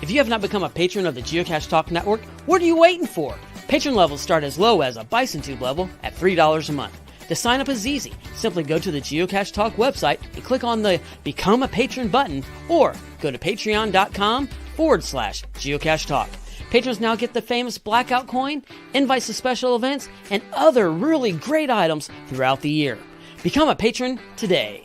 If you have not become a patron of the Geocache Talk Network, what are you waiting for? Patron levels start as low as a Bison Tube level at $3 a month. To sign up is easy. Simply go to the Geocache Talk website and click on the Become a Patron button, or go to patreon.com/Geocache Talk. Patrons now get the famous Blackout coin, invites to special events, and other really great items throughout the year. Become a patron today.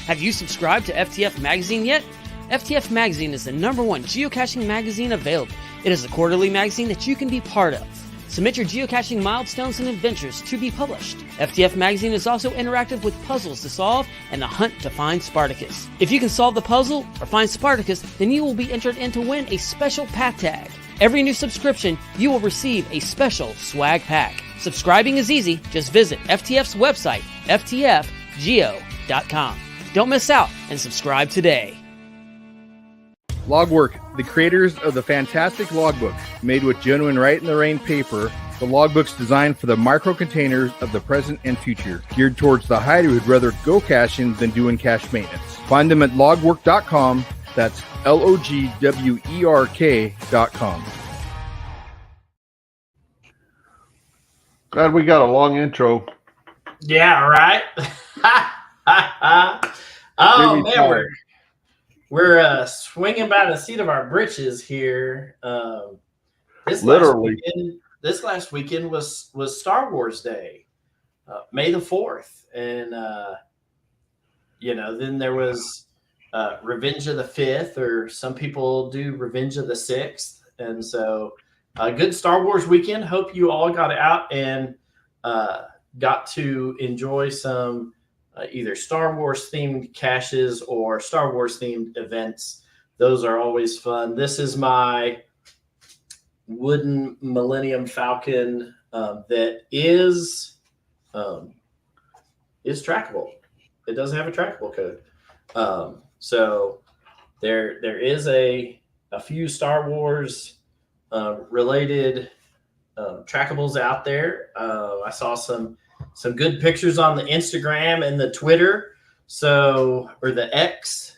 Have you subscribed to FTF Magazine yet? FTF Magazine is the #1 geocaching magazine available. It is a quarterly magazine that you can be part of. Submit your geocaching milestones and adventures to be published. FTF Magazine is also interactive with puzzles to solve and the hunt to find Spartacus. If you can solve the puzzle or find Spartacus, then you will be entered in to win a special pack tag. Every new subscription, you will receive a special swag pack. Subscribing is easy. Just visit FTF's website, ftfgeo.com. Don't miss out and subscribe today. Logwork, the creators of the fantastic logbook, made with genuine Write-in-the-Rain paper. The logbook's designed for the micro-containers of the present and future, geared towards the hider who'd rather go caching than doing cache maintenance. Find them at logwork.com. That's LOGWERK.com. Glad we got a long intro. Yeah, right? Oh, man, we're swinging by the seat of our britches here. This last weekend was Star Wars Day, May the 4th. And, then there was Revenge of the 5th, or some people do Revenge of the 6th. And so a good Star Wars weekend. Hope you all got out and got to enjoy some either Star Wars themed caches or Star Wars themed events. Those are always fun. This is my wooden Millennium Falcon that is trackable. It doesn't have a trackable code. So there is a few Star Wars related trackables out there. I saw some good pictures on the Instagram and the Twitter, or the X.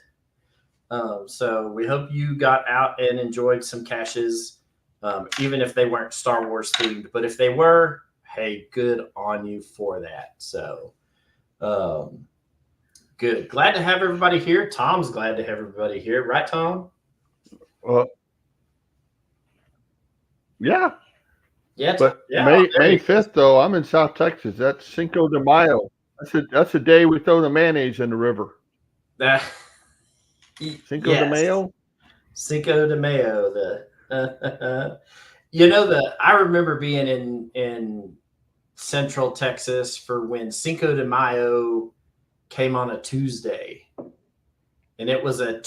So we hope you got out and enjoyed some caches, even if they weren't Star Wars themed. But if they were, hey, good on you for that. So good. Glad to have everybody here. Tom's glad to have everybody here. Right, Tom? Yeah. Yeah, but May 5th, though, I'm in South Texas. That's Cinco de Mayo. That's the day we throw the mayonnaise in the river. Cinco de Mayo? Cinco de Mayo. I remember being in Central Texas for when Cinco de Mayo came on a Tuesday. And it was a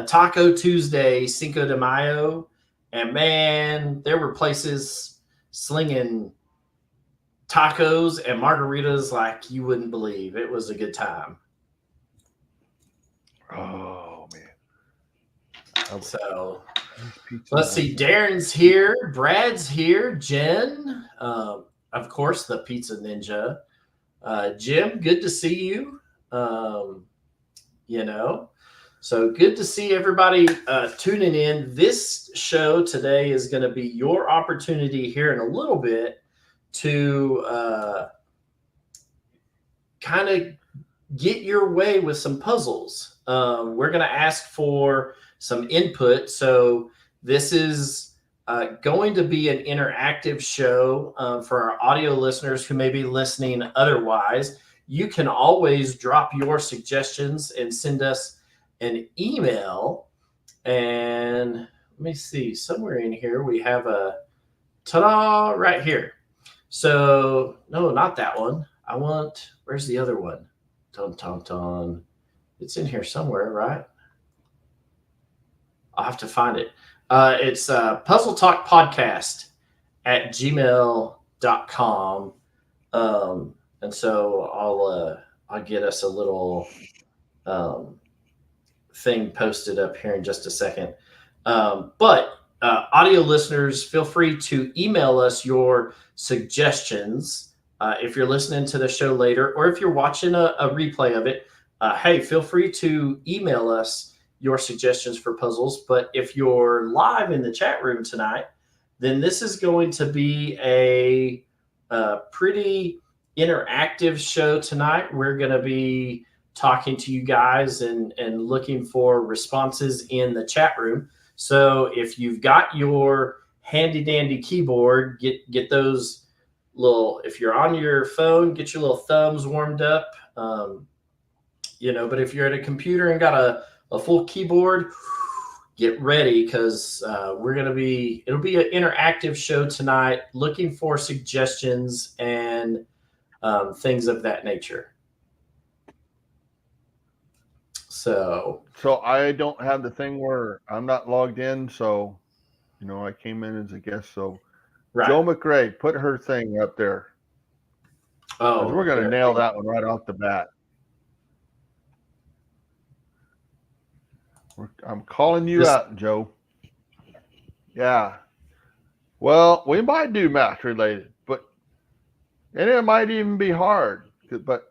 Taco Tuesday, Cinco de Mayo. And man, there were places slinging tacos and margaritas like you wouldn't believe. It was a good time. Oh, man. So let's see. Darren's here. Brad's here. Jen, of course, the Pizza Ninja. Jim, good to see you. So good to see everybody tuning in. This show today is going to be your opportunity here in a little bit to kind of get your way with some puzzles. We're going to ask for some input. So this is going to be an interactive show for our audio listeners who may be listening otherwise. You can always drop your suggestions and send us an email. And let me see, somewhere in here we have a ta-da right here. So no, not that one. where's the other one? Dun, dun, dun. It's in here somewhere, right? I'll have to find it. It's Puzzle Talk Podcast at gmail.com. And so I'll get us a little thing posted up here in just a second. But audio listeners, feel free to email us your suggestions. If you're listening to the show later, or if you're watching a replay of it, hey, feel free to email us your suggestions for puzzles. But if you're live in the chat room tonight, then this is going to be a pretty interactive show tonight. We're going to be talking to you guys and looking for responses in the chat room. So if you've got your handy dandy keyboard, get those little, if you're on your phone, get your little thumbs warmed up. But if you're at a computer and got a full keyboard, get ready, because it'll be an interactive show tonight, looking for suggestions and things of that nature. So I don't have the thing where I'm not logged in, so I came in as a guest. So right. Joe McRae, put her thing up there. Oh, we're gonna nail that one right off the bat. I'm calling you out, Joe. Yeah. Well, we might do math related, and it might even be hard. But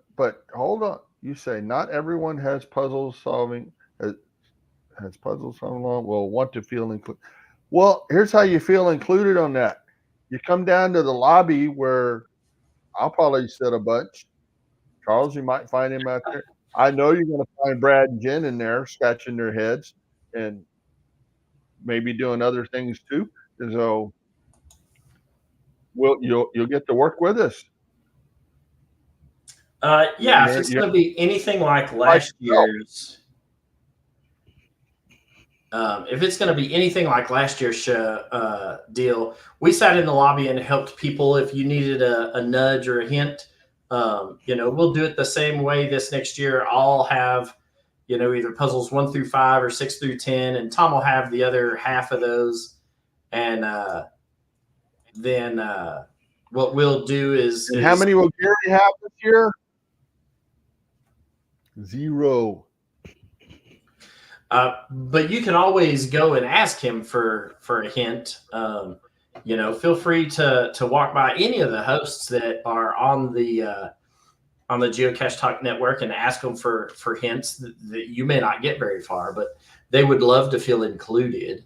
hold on. You say not everyone has puzzle solving. Has puzzle solving. Will want to feel included. Well, here's how you feel included on that. You come down to the lobby where I'll probably sit a bunch. Charles, you might find him out there. I know you're going to find Brad and Jen in there scratching their heads and maybe doing other things too. So you'll get to work with us. If it's going to be anything like last year's, show deal, we sat in the lobby and helped people. If you needed a nudge or a hint, we'll do it the same way this next year. I'll have, either puzzles 1 through 5 or 6 through 10, and Tom will have the other half of those. And then what we'll do is. And how many will Gary have this year? 0. But you can always go and ask him for a hint. Feel free to walk by any of the hosts that are on the Geocache Talk Network and ask them for hints that you may not get very far, but they would love to feel included.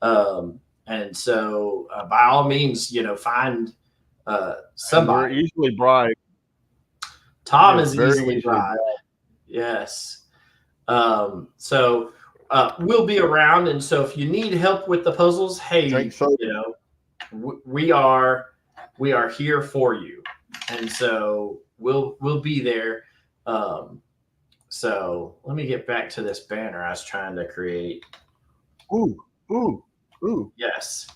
And so by all means, find somebody. You're easily bribed. Tom is easily bribed. Yes. So we'll be around, and so if you need help with the puzzles, hey, we are here for you, and so we'll be there. So let me get back to this banner I was trying to create. Ooh. Yes.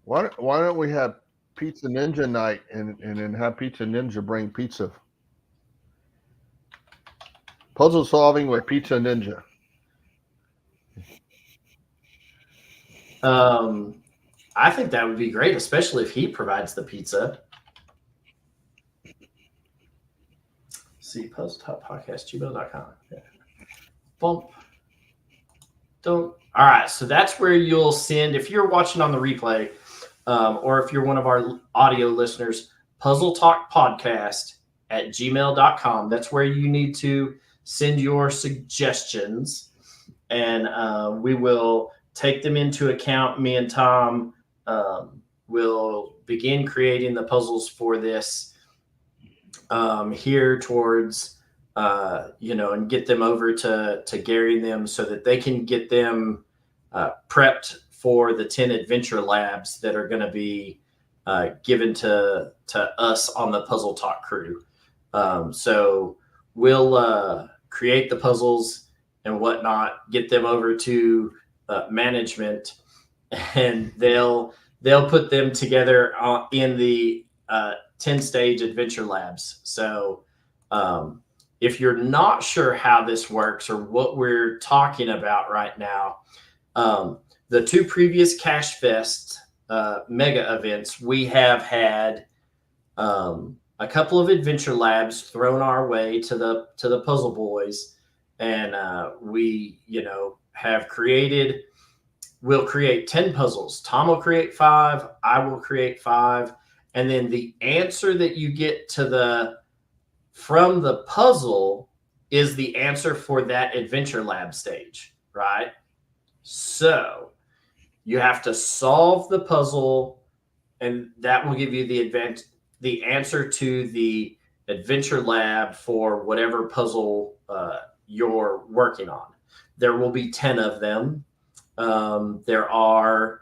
Why don't we have Pizza Ninja night and then have Pizza Ninja bring pizza? Puzzle solving with Pizza Ninja. I think that would be great, especially if he provides the pizza. See, puzzletopodcast@gmail.com. Yeah. Bump. Don't. All right, so that's where you'll send, if you're watching on the replay, or if you're one of our audio listeners, puzzletalkpodcast@gmail.com. That's where you need to send your suggestions, and we will take them into account. Me and Tom will begin creating the puzzles for this here towards, and get them over to Gary and them so that they can get them prepped for the 10 adventure labs that are going to be given to us on the Puzzle Talk crew. So we'll create the puzzles and whatnot, get them over to management, and they'll put them together in the 10-stage adventure labs. So If you're not sure how this works or what we're talking about right now, the 2 previous CacheFest mega events, we have had a couple of adventure labs thrown our way to the Puzzle Boys, and we, have created. We'll create 10 puzzles. Tom will create 5. I will create 5, and then the answer that you get from the puzzle is the answer for that adventure lab stage, right? So you have to solve the puzzle, and that will give you the answer to the adventure lab for whatever puzzle you're working on. There will be 10 of them. There are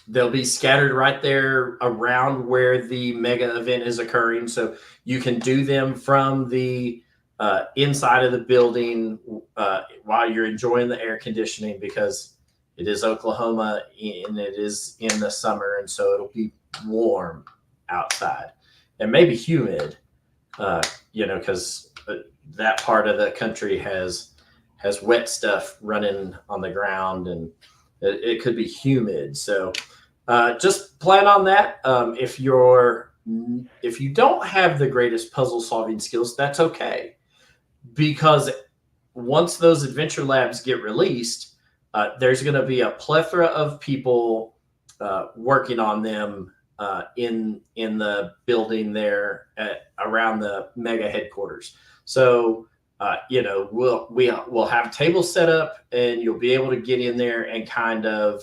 they'll be scattered right there around where the mega event is occurring, so you can do them from the inside of the building while you're enjoying the air conditioning, because it is Oklahoma and it is in the summer, and so it'll be warm outside and maybe humid, because that part of the country has wet stuff running on the ground, and it could be humid. So just plan on that. If you don't have the greatest puzzle solving skills, that's okay, because once those adventure labs get released, there's going to be a plethora of people working on them in the building there around the mega headquarters. So we'll have tables set up, and you'll be able to get in there and kind of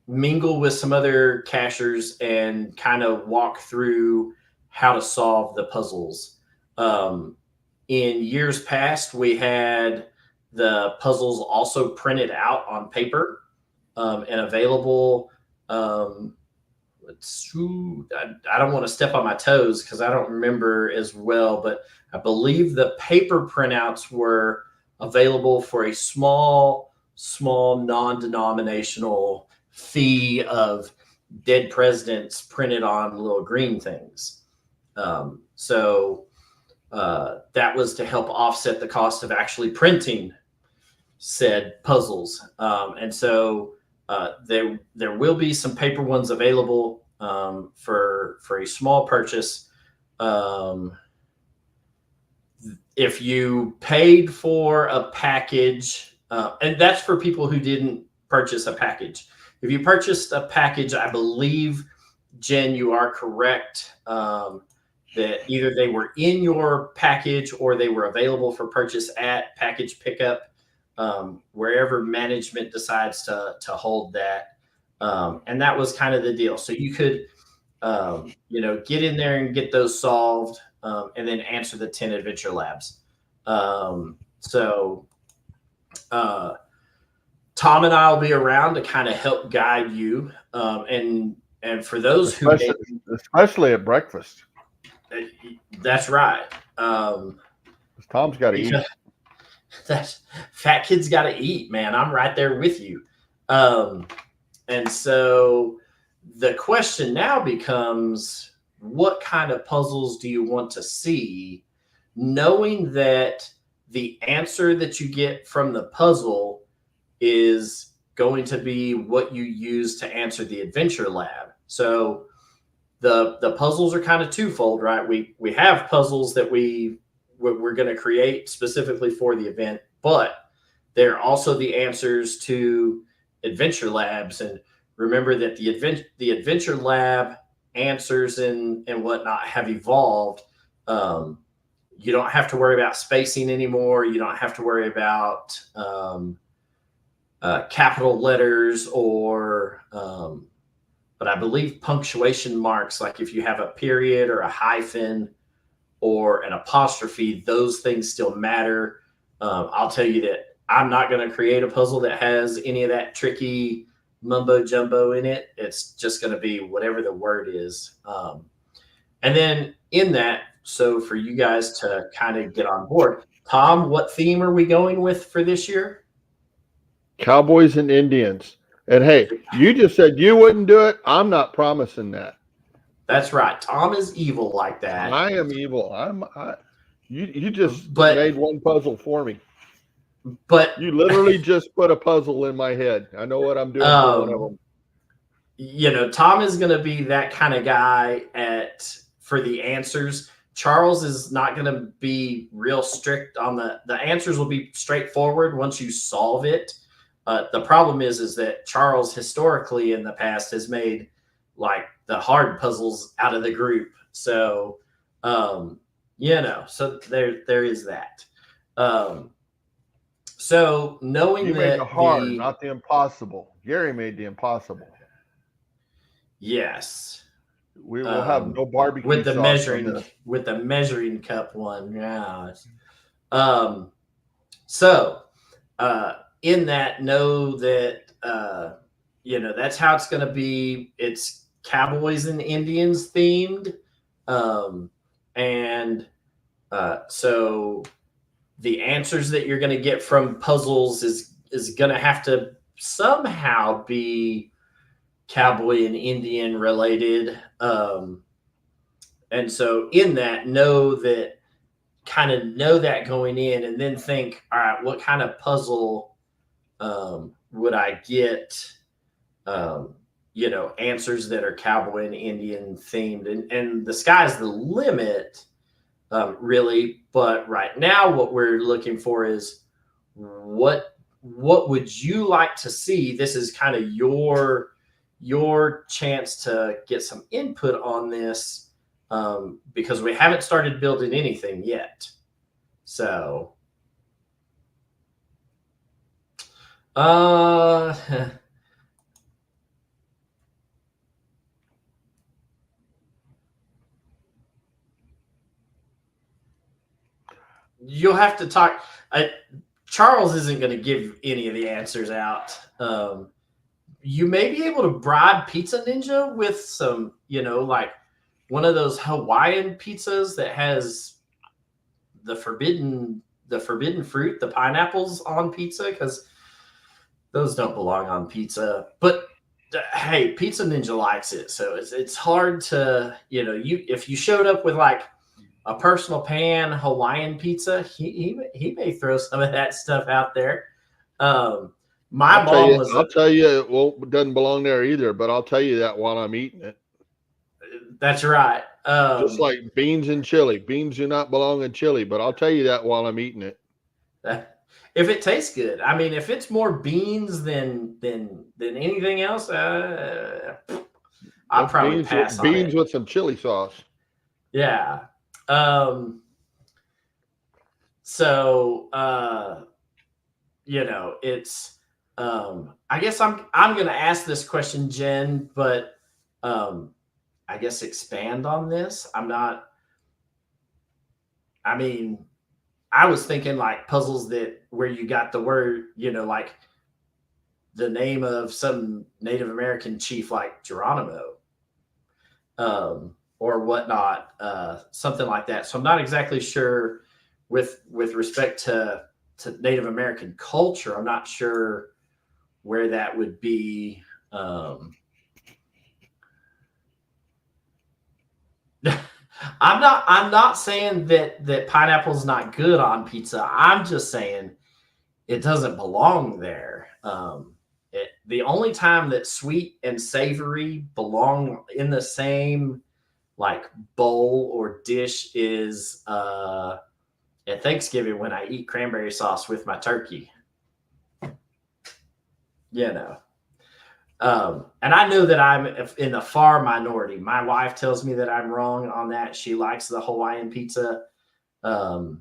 mingle with some other cachers and kind of walk through how to solve the puzzles. In years past, we had the puzzles also printed out on paper and available. I don't want to step on my toes because I don't remember as well, but I believe the paper printouts were available for a small non-denominational fee of dead presidents printed on little green things. So that was to help offset the cost of actually printing said puzzles. And so there will be some paper ones available for a small purchase. If you paid for a package, and that's for people who didn't purchase a package. If you purchased a package, I believe, Jen, you are correct, that either they were in your package or they were available for purchase at package pickup, wherever management decides to hold that. And that was kind of the deal. So you could, get in there and get those solved, and then answer the 10 adventure labs. Tom and I will be around to kind of help guide you. And for those especially at breakfast. That's right. Tom's got to eat. That fat kid's got to eat, man. I'm right there with you. And so the question now becomes, what kind of puzzles do you want to see, knowing that the answer that you get from the puzzle is going to be what you use to answer the adventure lab. So the puzzles are kind of twofold, right? We have puzzles that we're going to create specifically for the event, but they're also the answers to adventure labs. And remember that the adventure lab answers and whatnot have evolved. You don't have to worry about spacing anymore. You don't have to worry about capital letters or but I believe punctuation marks, like if you have a period or a hyphen or an apostrophe, those things still matter. I'll tell you that I'm not going to create a puzzle that has any of that tricky mumbo jumbo in it. It's just going to be whatever the word is. And then in that, so for you guys to kind of get on board, Tom, what theme are we going with for this year? Cowboys and Indians. And hey, you just said you wouldn't do it. I'm not promising that. That's right. Tom is evil like that. I am evil. You just made one puzzle for me. But you literally just put a puzzle in my head. I know what I'm doing for one of them. You know, Tom is going to be that kind of guy for the answers. Charles is not going to be real strict on the answers. Will be straightforward once you solve it. The problem is that Charles historically in the past has made like the hard puzzles out of the group. So, you know, so there is that. So knowing you that made the hard, not the impossible. Gary made the impossible. Yes. We will have no barbecue with the sauce measuring cup one. Yeah. So in that, know that you know, that's how it's going to be. It's Cowboys and Indians themed, and so the answers that you're going to get from puzzles is going to have to somehow be Cowboy and Indian related. And so in that, know that going in, and then think, all right, what kind of puzzle would I get? You know, answers that are Cowboy and Indian themed, and the sky's the limit, really. But right now, what we're looking for is what would you like to see? This is kind of your chance to get some input on this, because we haven't started building anything yet. So, you'll have to talk. Charles isn't going to give any of the answers out. You may be able to bribe Pizza Ninja with some, you know, like one of those Hawaiian pizzas that has the forbidden fruit, the pineapples on pizza, because those don't belong on pizza. But hey, Pizza Ninja likes it, so it's hard to, you know, if you showed up with like a personal pan Hawaiian pizza, he may throw some of that stuff out there. I'll tell you, well, it doesn't belong there either, but I'll tell you that while I'm eating it. That's right. Just like beans and chili. Beans do not belong in chili, but I'll tell you that while I'm eating it. If it tastes good. I mean, if it's more beans than anything else, I'll probably pass on it. Beans with some chili sauce. Yeah. So you know, it's I guess I'm going to ask this question, Jen, but I guess expand on this. I was thinking like puzzles where you got the word, you know, like the name of some Native American chief like Geronimo, or whatnot, something like that. So I'm not exactly sure with respect to Native American culture. I'm not sure where that would be. I'm not saying that pineapple's not good on pizza. I'm just saying it doesn't belong there. The only time that sweet and savory belong in the same like bowl or dish is at Thanksgiving when I eat cranberry sauce with my turkey. You know. And I know that I'm in the far minority. My wife tells me that I'm wrong on that. She likes the Hawaiian pizza. You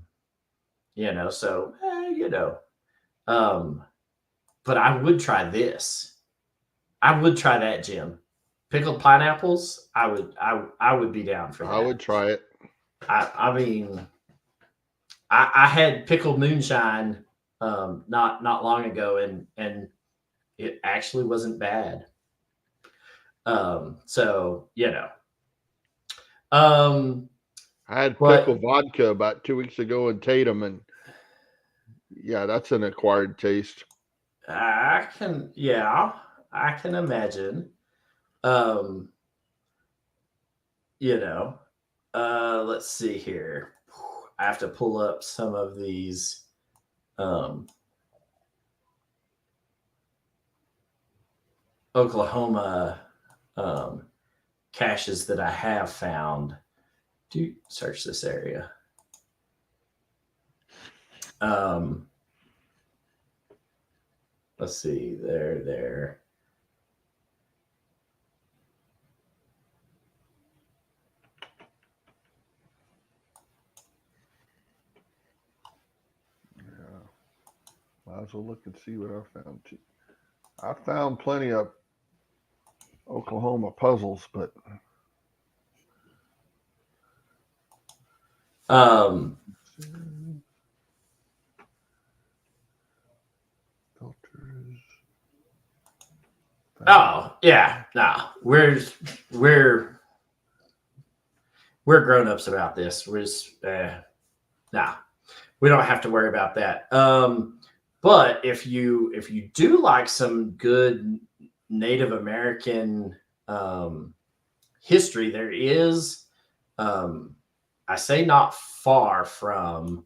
know, so, you know. But I would try this. I would try that, Jim. Pickled pineapples, I would be down for that. I would try it. I mean, I had pickled moonshine not long ago, and it actually wasn't bad. So, you know. I had pickled vodka about 2 weeks ago in Tatum, and yeah, that's an acquired taste. Yeah. I can imagine. Let's see here. I have to pull up some of these Oklahoma caches that I have found. Do search this area. Let's see. There. Might as well look and see what I found too. I found plenty of Oklahoma puzzles, but filters. Oh yeah, no, we're grown-ups about this. We're just we don't have to worry about that. But if you do like some good Native American history, there is I say not far from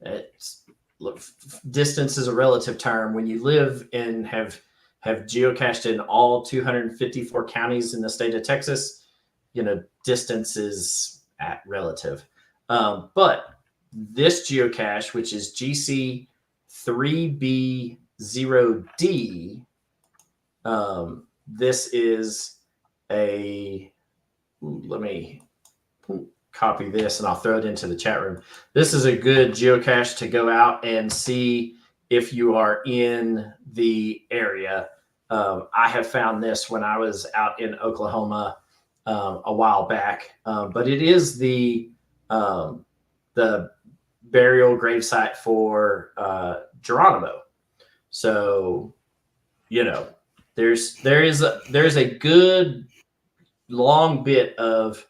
it's. Look, distance is a relative term. When you live and have geocached in all 254 counties in the state of Texas, distance is at relative. But this geocache, which is GC3B0D, this is let me copy this and I'll throw it into the chat room. This is a good geocache to go out and see if you are in the area. I have found this when I was out in Oklahoma a while back, but it is the burial gravesite for Geronimo. So, there's a good long bit of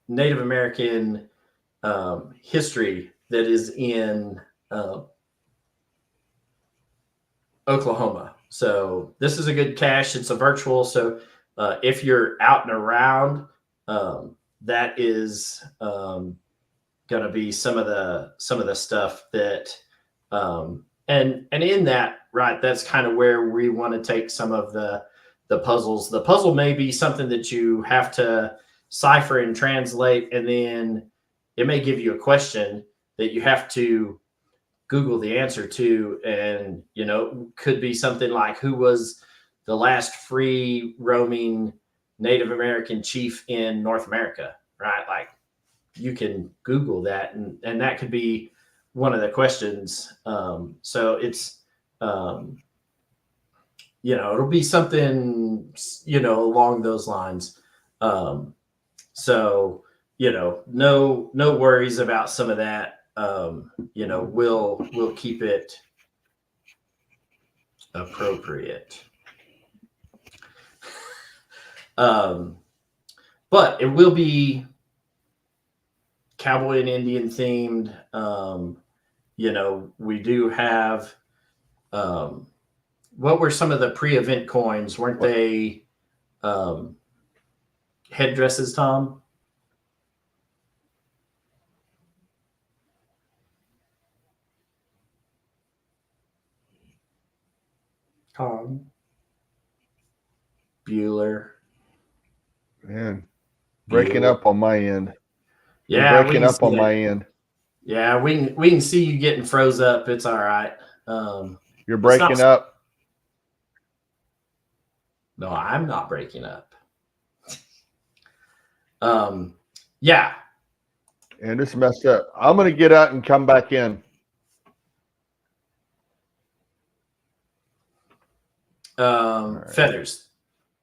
Native American history that is in Oklahoma. So this is a good cache. It's a virtual. So if you're out and around, that is going to be some of the stuff that and in that, right, that's kind of where we want to take some of the puzzles. The puzzle may be something that you have to cipher and translate, and then it may give you a question that you have to Google the answer to, and could be something like, who was the last free roaming Native American chief in North America, right? Like, you can Google that, and that could be one of the questions. So it's it'll be something along those lines. So, no worries about some of that. We'll keep it appropriate. But it will be cowboy and Indian themed. We do have, what were some of the pre-event coins? Weren't they headdresses, Tom? Tom Bueller. Man, breaking up on my end. Yeah, You're breaking up on my end. Yeah, we can see you getting froze up. It's all right. You're breaking up. No, I'm not breaking up. Yeah. And it's messed up. I'm going to get out and come back in. Right. Feathers.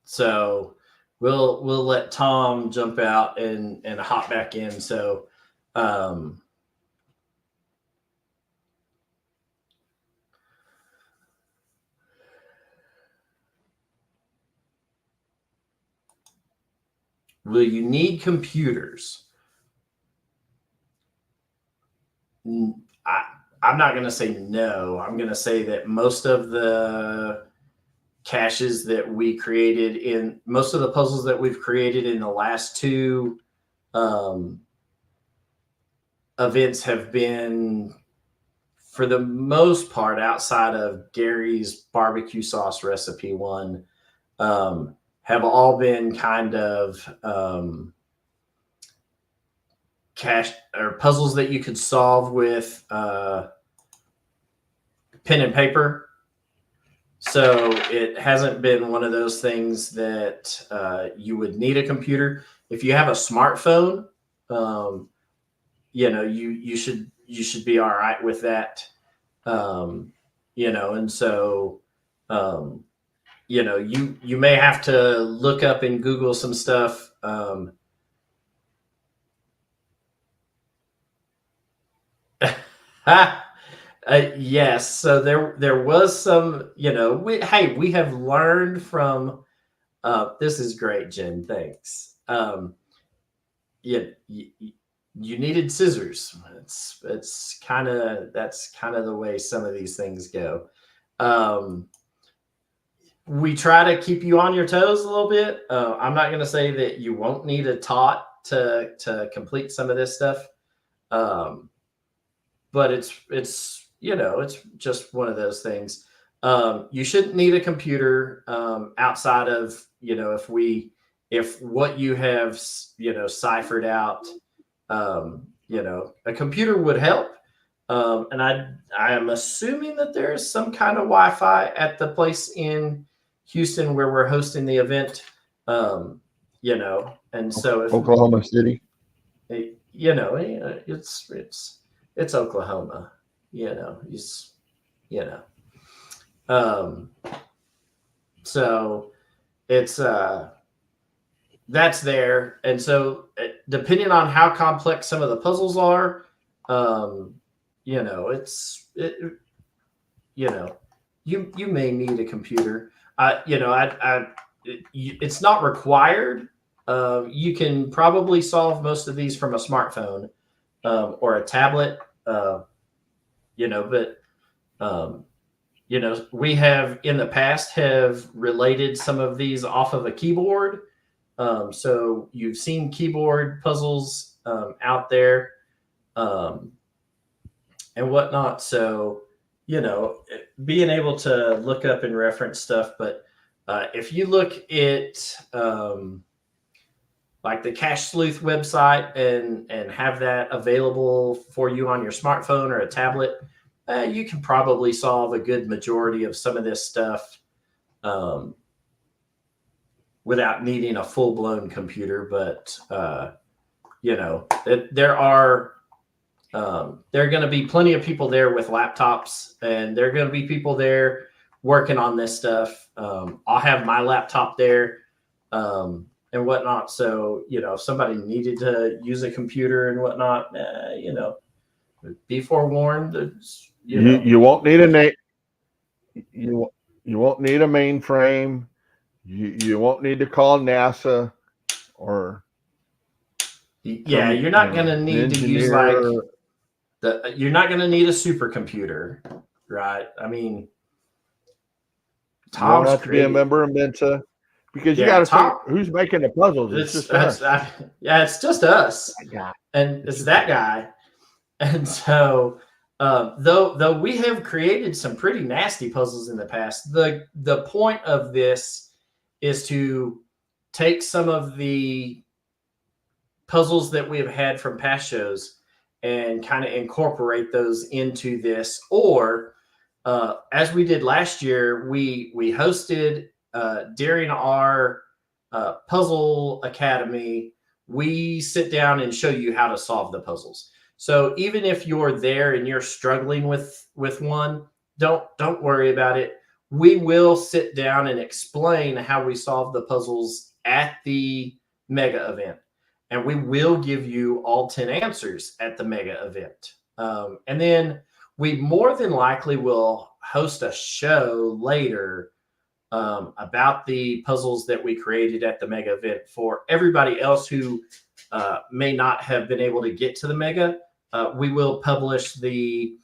So we'll let Tom jump out and hop back in. So will you need computers? I'm not going to say no. I'm going to say that most of the caches that we created in most of the puzzles that we've created in the last two events have been, for the most part, outside of Gary's barbecue sauce recipe one, have all been kind of cache or puzzles that you could solve with pen and paper. So it hasn't been one of those things that you would need a computer. If you have a smartphone, you should be all right with that. And so you may have to look up and Google some stuff. Yes. So there was some, we have learned from, this is great, Jen. Thanks. You needed scissors. That's kind of the way some of these things go. We try to keep you on your toes a little bit. I'm not going to say that you won't need a tot to complete some of this stuff. But it's just one of those things. You shouldn't need a computer outside of, if what you have, ciphered out, a computer would help. And I am assuming that there's some kind of Wi-Fi at the place in Houston where we're hosting the event, and so if Oklahoma City, it's Oklahoma, so it's that's there. And so depending on how complex some of the puzzles are, you may need a computer. It's not required. You can probably solve most of these from a smartphone or a tablet, but we have in the past have related some of these off of a keyboard. So you've seen keyboard puzzles out there and whatnot. So, being able to look up and reference stuff. But if you look at like the Cache Sleuth website and have that available for you on your smartphone or a tablet, you can probably solve a good majority of some of this stuff without needing a full-blown computer. But there are going to be plenty of people there with laptops, and there are going to be people there working on this stuff. I'll have my laptop there and whatnot. So, if somebody needed to use a computer and whatnot, be forewarned. You won't need you won't need a mainframe. You won't need to call NASA or. Yeah, you're not going to need to use you're not going to need a supercomputer, right? I mean, Tom's have to be a member of Mensa because you got to figure who's making the puzzles. It's just us. It's just us, and it's that guy. And so, though we have created some pretty nasty puzzles in the past, the point of this is to take some of the puzzles that we have had from past shows and kind of incorporate those into this. Or as we did last year, we hosted during our puzzle academy, we sit down and show you how to solve the puzzles. So even if you're there and you're struggling with one, don't worry about it. We will sit down and explain how we solve the puzzles at the mega event. And we will give you all 10 answers at the mega event. And then we more than likely will host a show later about the puzzles that we created at the mega event for everybody else who may not have been able to get to the mega. We will publish the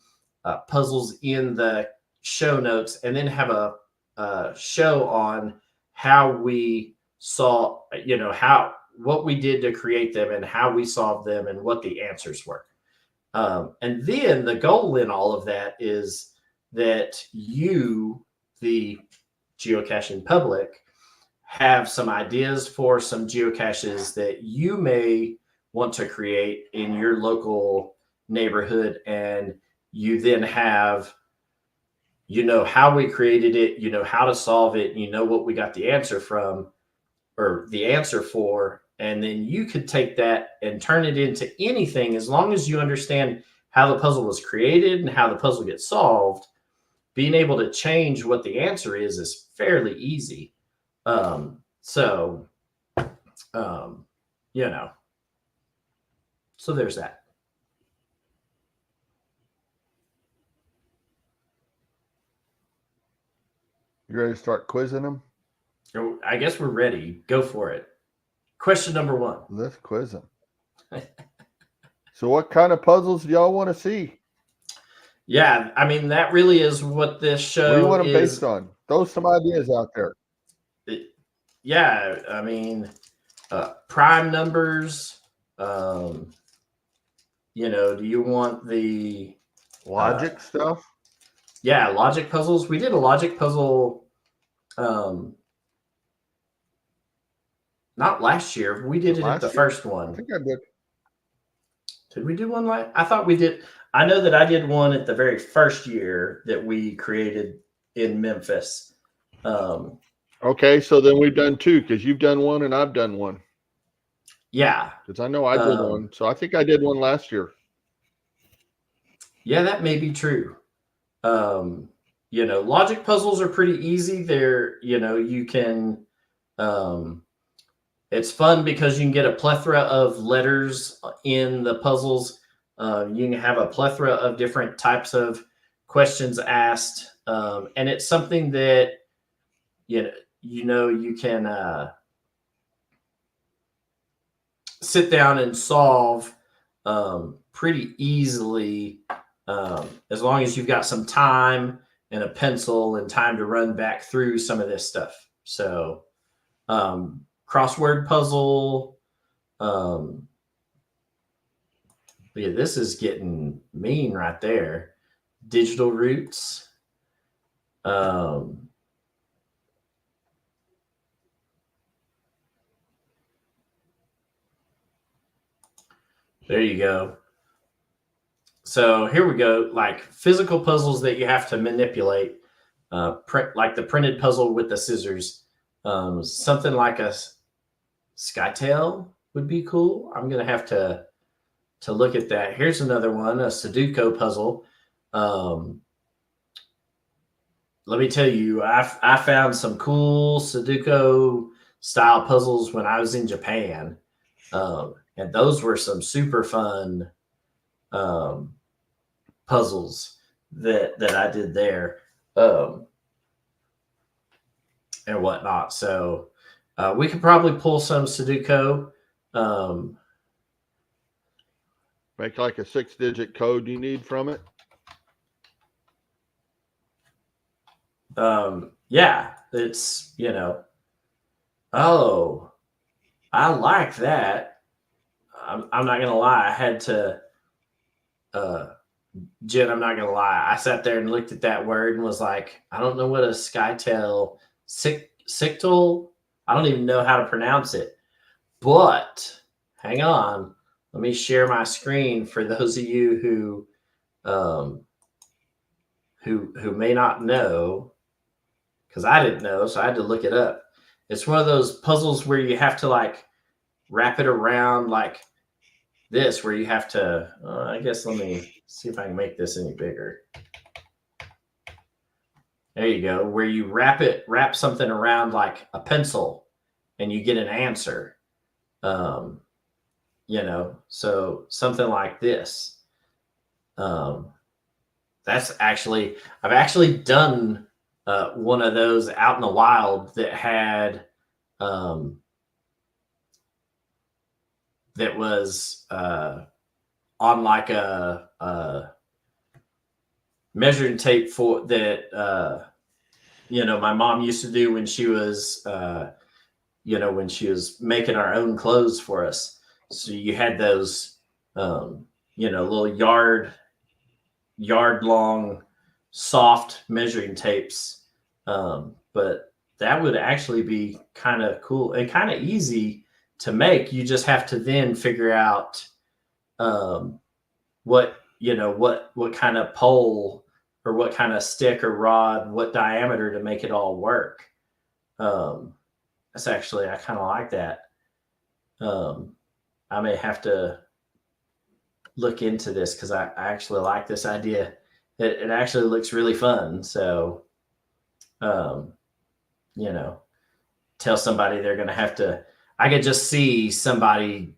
puzzles in the show notes, and then have a show on how we saw, what we did to create them and how we solved them and what the answers were. And then the goal in all of that is that you, the geocaching public, have some ideas for some geocaches that you may want to create in your local neighborhood. And you then have, how we created it, how to solve it, what we got the answer from or the answer for. And then you could take that and turn it into anything as long as you understand how the puzzle was created and how the puzzle gets solved. Being able to change what the answer is fairly easy. So there's that. You ready to start quizzing them? I guess we're ready. Go for it. Question number 1. Let's quiz them. So what kind of puzzles do y'all want to see? Yeah, I mean, that really is what this show is. What do you want them based on? Throw some ideas out there. Yeah, I mean, prime numbers. Do you want the logic stuff? Yeah, logic puzzles. We did a logic puzzle, not last year. We did it at the first one. I think I did. Did we do one last? I thought we did. I know that I did one at the very first year that we created in Memphis. Okay, so then we've done 2 because you've done one and I've done one. Yeah. Because I know I did one. So I think I did one last year. Yeah, that may be true. Logic puzzles are pretty easy. They're, you can, it's fun because you can get a plethora of letters in the puzzles. You can have a plethora of different types of questions asked. And it's something that, you can sit down and solve pretty easily, as long as you've got some time and a pencil and time to run back through some of this stuff. So crossword puzzle. Yeah, this is getting mean right there. Digital roots. There you go. So here we go. Like physical puzzles that you have to manipulate, like the printed puzzle with the scissors. Something like a Skytail would be cool. I'm gonna have to look at that. Here's another one, a Sudoku puzzle. Let me tell you, I found some cool Sudoku style puzzles when I was in Japan. And those were some super fun puzzles that I did there, and whatnot. So we could probably pull some Sudoku. Make like a 6-digit code you need from it. Yeah, it's, oh, I like that. I'm not going to lie. I had to, Jen, I'm not going to lie. I sat there and looked at that word and was like, I don't know what a Skytail, Sictal, I don't even know how to pronounce it. But hang on. Let me share my screen for those of you who may not know, because I didn't know, so I had to look it up. It's one of those puzzles where you have to like wrap it around like this, where you have to, I guess, let me see if I can make this any bigger. There you go. Where you wrap something around like a pencil and you get an answer. So something like this. That's actually, I've actually done one of those out in the wild that had, that was on like a measuring tape for that. My mom used to do when she was, when she was making our own clothes for us. So you had those, little yard long, soft measuring tapes. But that would actually be kind of cool and kind of easy to make. You just have to then figure out what kind of pole or what kind of stick or rod, what diameter to make it all work. That's actually, I kind of like that. I may have to look into this because I actually like this idea. It actually looks really fun. So, tell somebody they're going to have to, I could just see somebody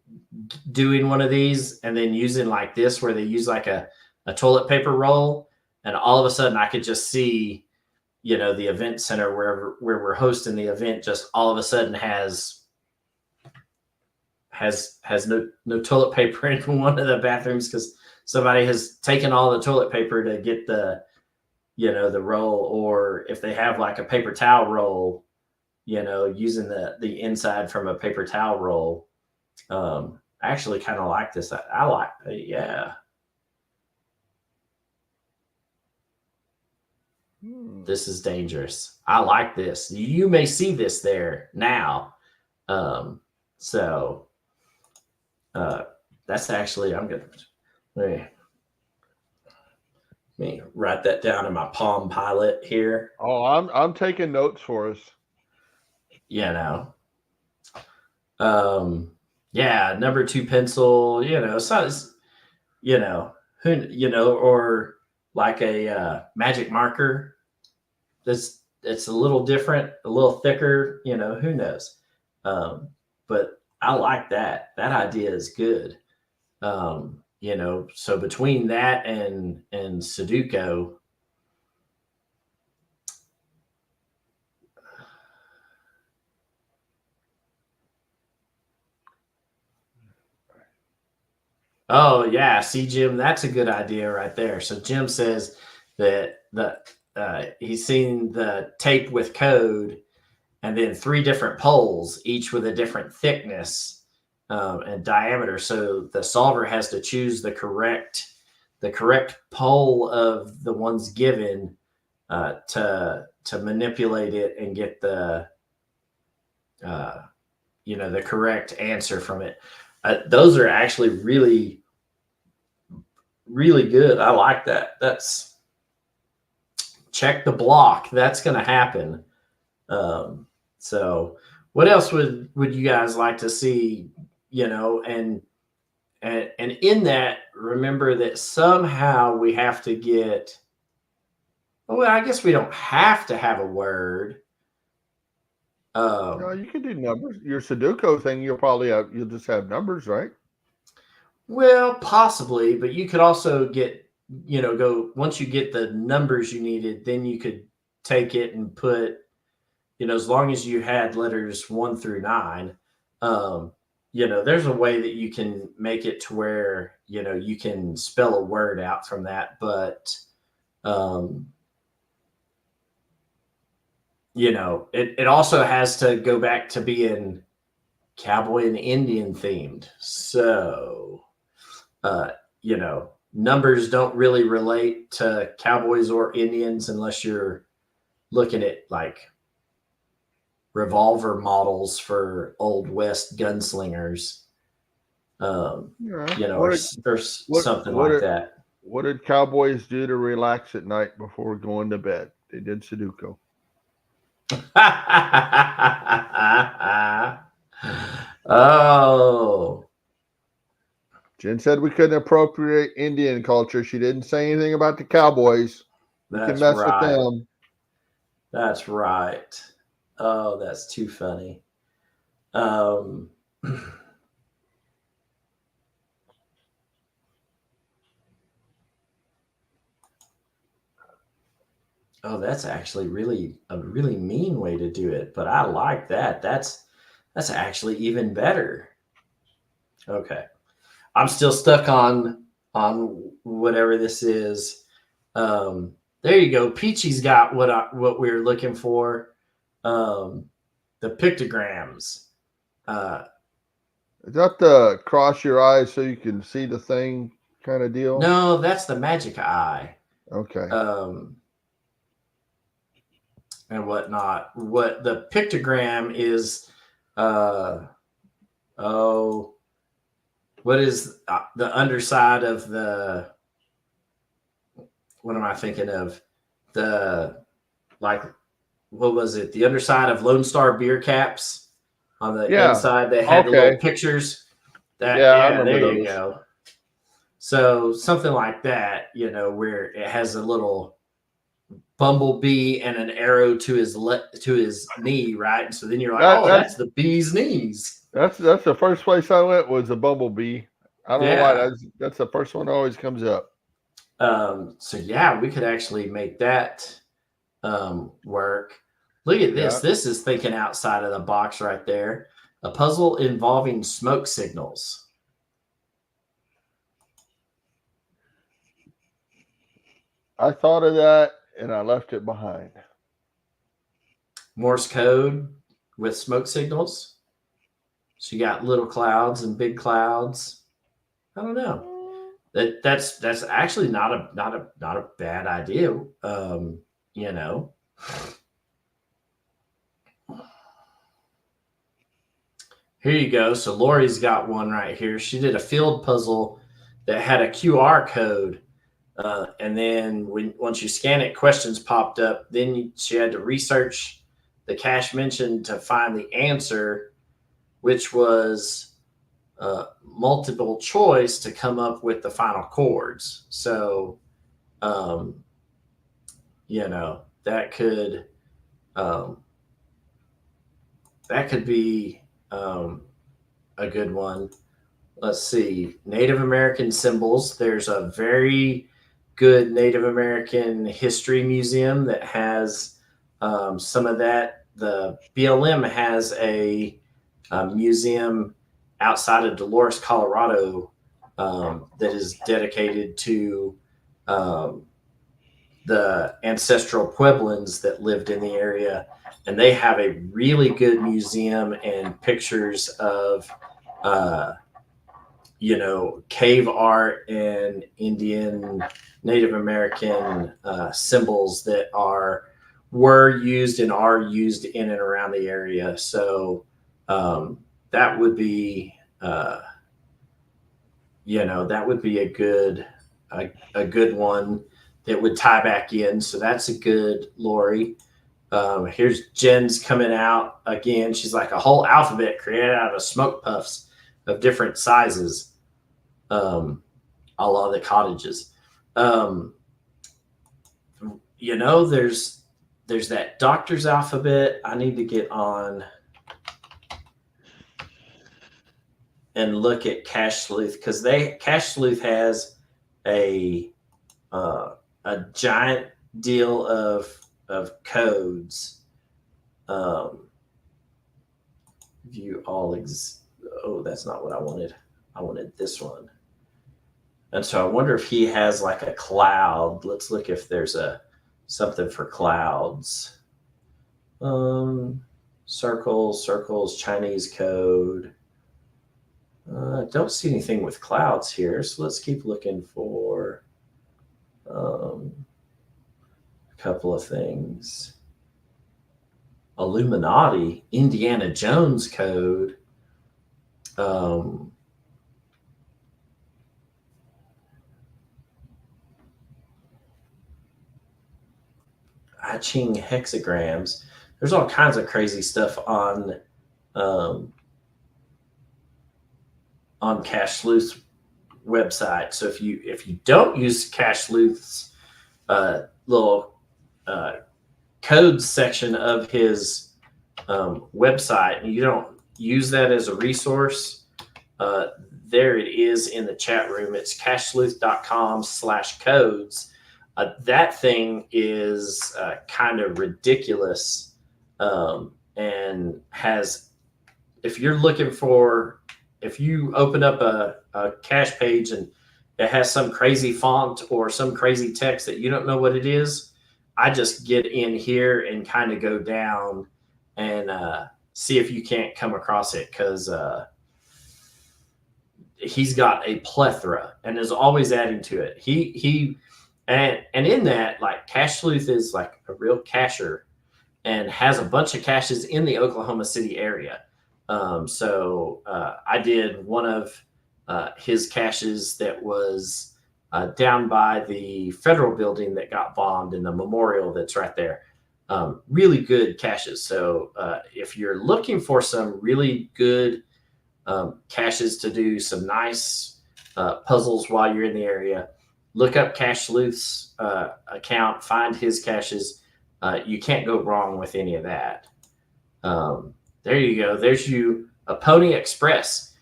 doing one of these and then using like this, where they use like a toilet paper roll. And all of a sudden I could just see, the event center where we're hosting the event, just all of a sudden has no toilet paper in one of the bathrooms because somebody has taken all the toilet paper to get the roll, or if they have like a paper towel roll, using the inside from a paper towel roll. I actually kind of like this. I like, yeah. This is dangerous. I like this. You may see this there now. So that's actually, I'm going to, let me write that down in my Palm Pilot here. Oh, I'm taking notes for us. Number 2 pencil, size, or like a magic marker. It's a little different, a little thicker, who knows? But I like that. That idea is good. So between that and Sudoku, oh yeah, see Jim, that's a good idea right there. So Jim says that he's seen the tape with code and then 3 different poles, each with a different thickness and diameter. So the solver has to choose the correct pole of the ones given to manipulate it and get the the correct answer from it. Those are actually really, really good. I like that. That's check the block. That's going to happen. So what else would you guys like to see, and in that, remember that somehow we have to get, well, I guess we don't have to have a word. You can do numbers. Your Sudoku thing, you'll just have numbers, right? Well, possibly, but you could also get, go once you get the numbers you needed, then you could take it and put, as long as you had letters 1 through 9, there's a way that you can make it to where, you can spell a word out from that. But, it also has to go back to being cowboy and Indian themed. So, numbers don't really relate to cowboys or Indians unless you're looking at like revolver models for Old West gunslingers, or something like that. What did cowboys do to relax at night before going to bed? They did Sudoku. Oh. Jen said we couldn't appropriate Indian culture. She didn't say anything about the cowboys. We can mess with them. That's right. Oh, that's too funny. Oh, that's actually a really mean way to do it, but I like that. That's actually even better. Okay. I'm still stuck on whatever this is. There you go. Peachy's got what we were looking for. The pictograms. Is that the cross your eyes so you can see the thing kind of deal? No, that's the magic eye. Okay. And whatnot. What the pictogram is, what is the underside of the, what am I thinking of? The, like, what was it? The underside of Lone Star beer caps on the inside. They had the little pictures. I remember there those. You go. So something like that, where it has a little bumblebee and an arrow to his knee, right? And so then you're like, that's the bee's knees. That's the first place I went was the bumblebee. I don't know why. That's the first one that always comes up. So yeah, we could actually make that work. Look at this. Yeah. This is thinking outside of the box right there. A puzzle involving smoke signals. I thought of that and I left it behind. Morse code with smoke signals. So you got little clouds and big clouds. I don't know. That's actually not a bad idea. Here you go. So Lori's got one right here. She did a field puzzle that had a QR code. And then once you scan it, questions popped up. Then she had to research the cache mentioned to find the answer, which was multiple choice to come up with the final chords. So, that could be a good one. Let's see. Native American symbols. There's a very good Native American history museum that has some of that. The BLM has a museum outside of Dolores, Colorado, that is dedicated to the ancestral Pueblans that lived in the area. And they have a really good museum and pictures of, cave art and Indian, Native American symbols that were used and are used in and around the area. So that would be, that would be a good one that would tie back in. So that's a good Lori. Here's Jen's coming out again. She's like a whole alphabet created out of smoke puffs of different sizes, a la the cottages. There's that doctor's alphabet. I need to get on and look at Cache Sleuth, because Cache Sleuth has a giant deal of codes. View all that's not what I wanted. I wanted this one. And so I wonder if he has like a cloud. Let's look if there's something for clouds. Circles, Chinese code. Don't see anything with clouds here, so let's keep looking for a couple of things. Illuminati, Indiana Jones code. I Ching hexagrams. There's all kinds of crazy stuff on Cache Sleuth's website. So if you don't use Cache Sleuth's little code section of his website, and you don't use that as a resource, there it is in the chat room. It's cachesleuth.com/codes. That thing is kind of ridiculous, and has, if you open up a cache page and it has some crazy font or some crazy text that you don't know what it is, I just get in here and kind of go down and see if you can't come across it, because he's got a plethora and is always adding to it. And in that, like, Cache Sleuth is like a real cacher and has a bunch of caches in the Oklahoma City area. So I did one of his caches that was down by the federal building that got bombed, and the memorial that's right there. Really good caches. So if you're looking for some really good caches to do some nice puzzles while you're in the area, look up Cache Sleuth's account, find his caches. You can't go wrong with any of that. There you go. There's a Pony Express.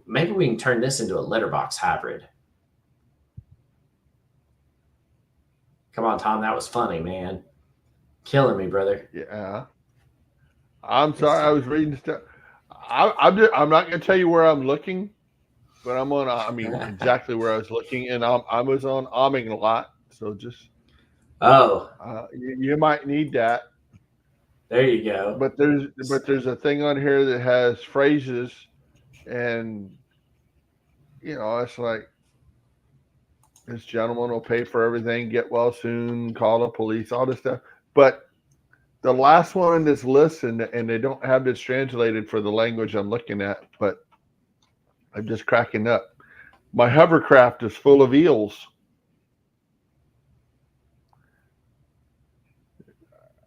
Maybe we can turn this into a letterbox hybrid. Come on, Tom. That was funny, man. Killing me, brother. Yeah. I'm sorry. I was reading stuff. I'm not going to tell you where I'm looking, but exactly where I was looking. And I was on Amming a lot. So just, you might need that. There you go. But there's a thing on here that has phrases, and it's like, this gentleman will pay for everything, get well soon, call the police, all this stuff. But the last one in this list, and they don't have this translated for the language I'm looking at, but I'm just cracking up. My hovercraft is full of eels.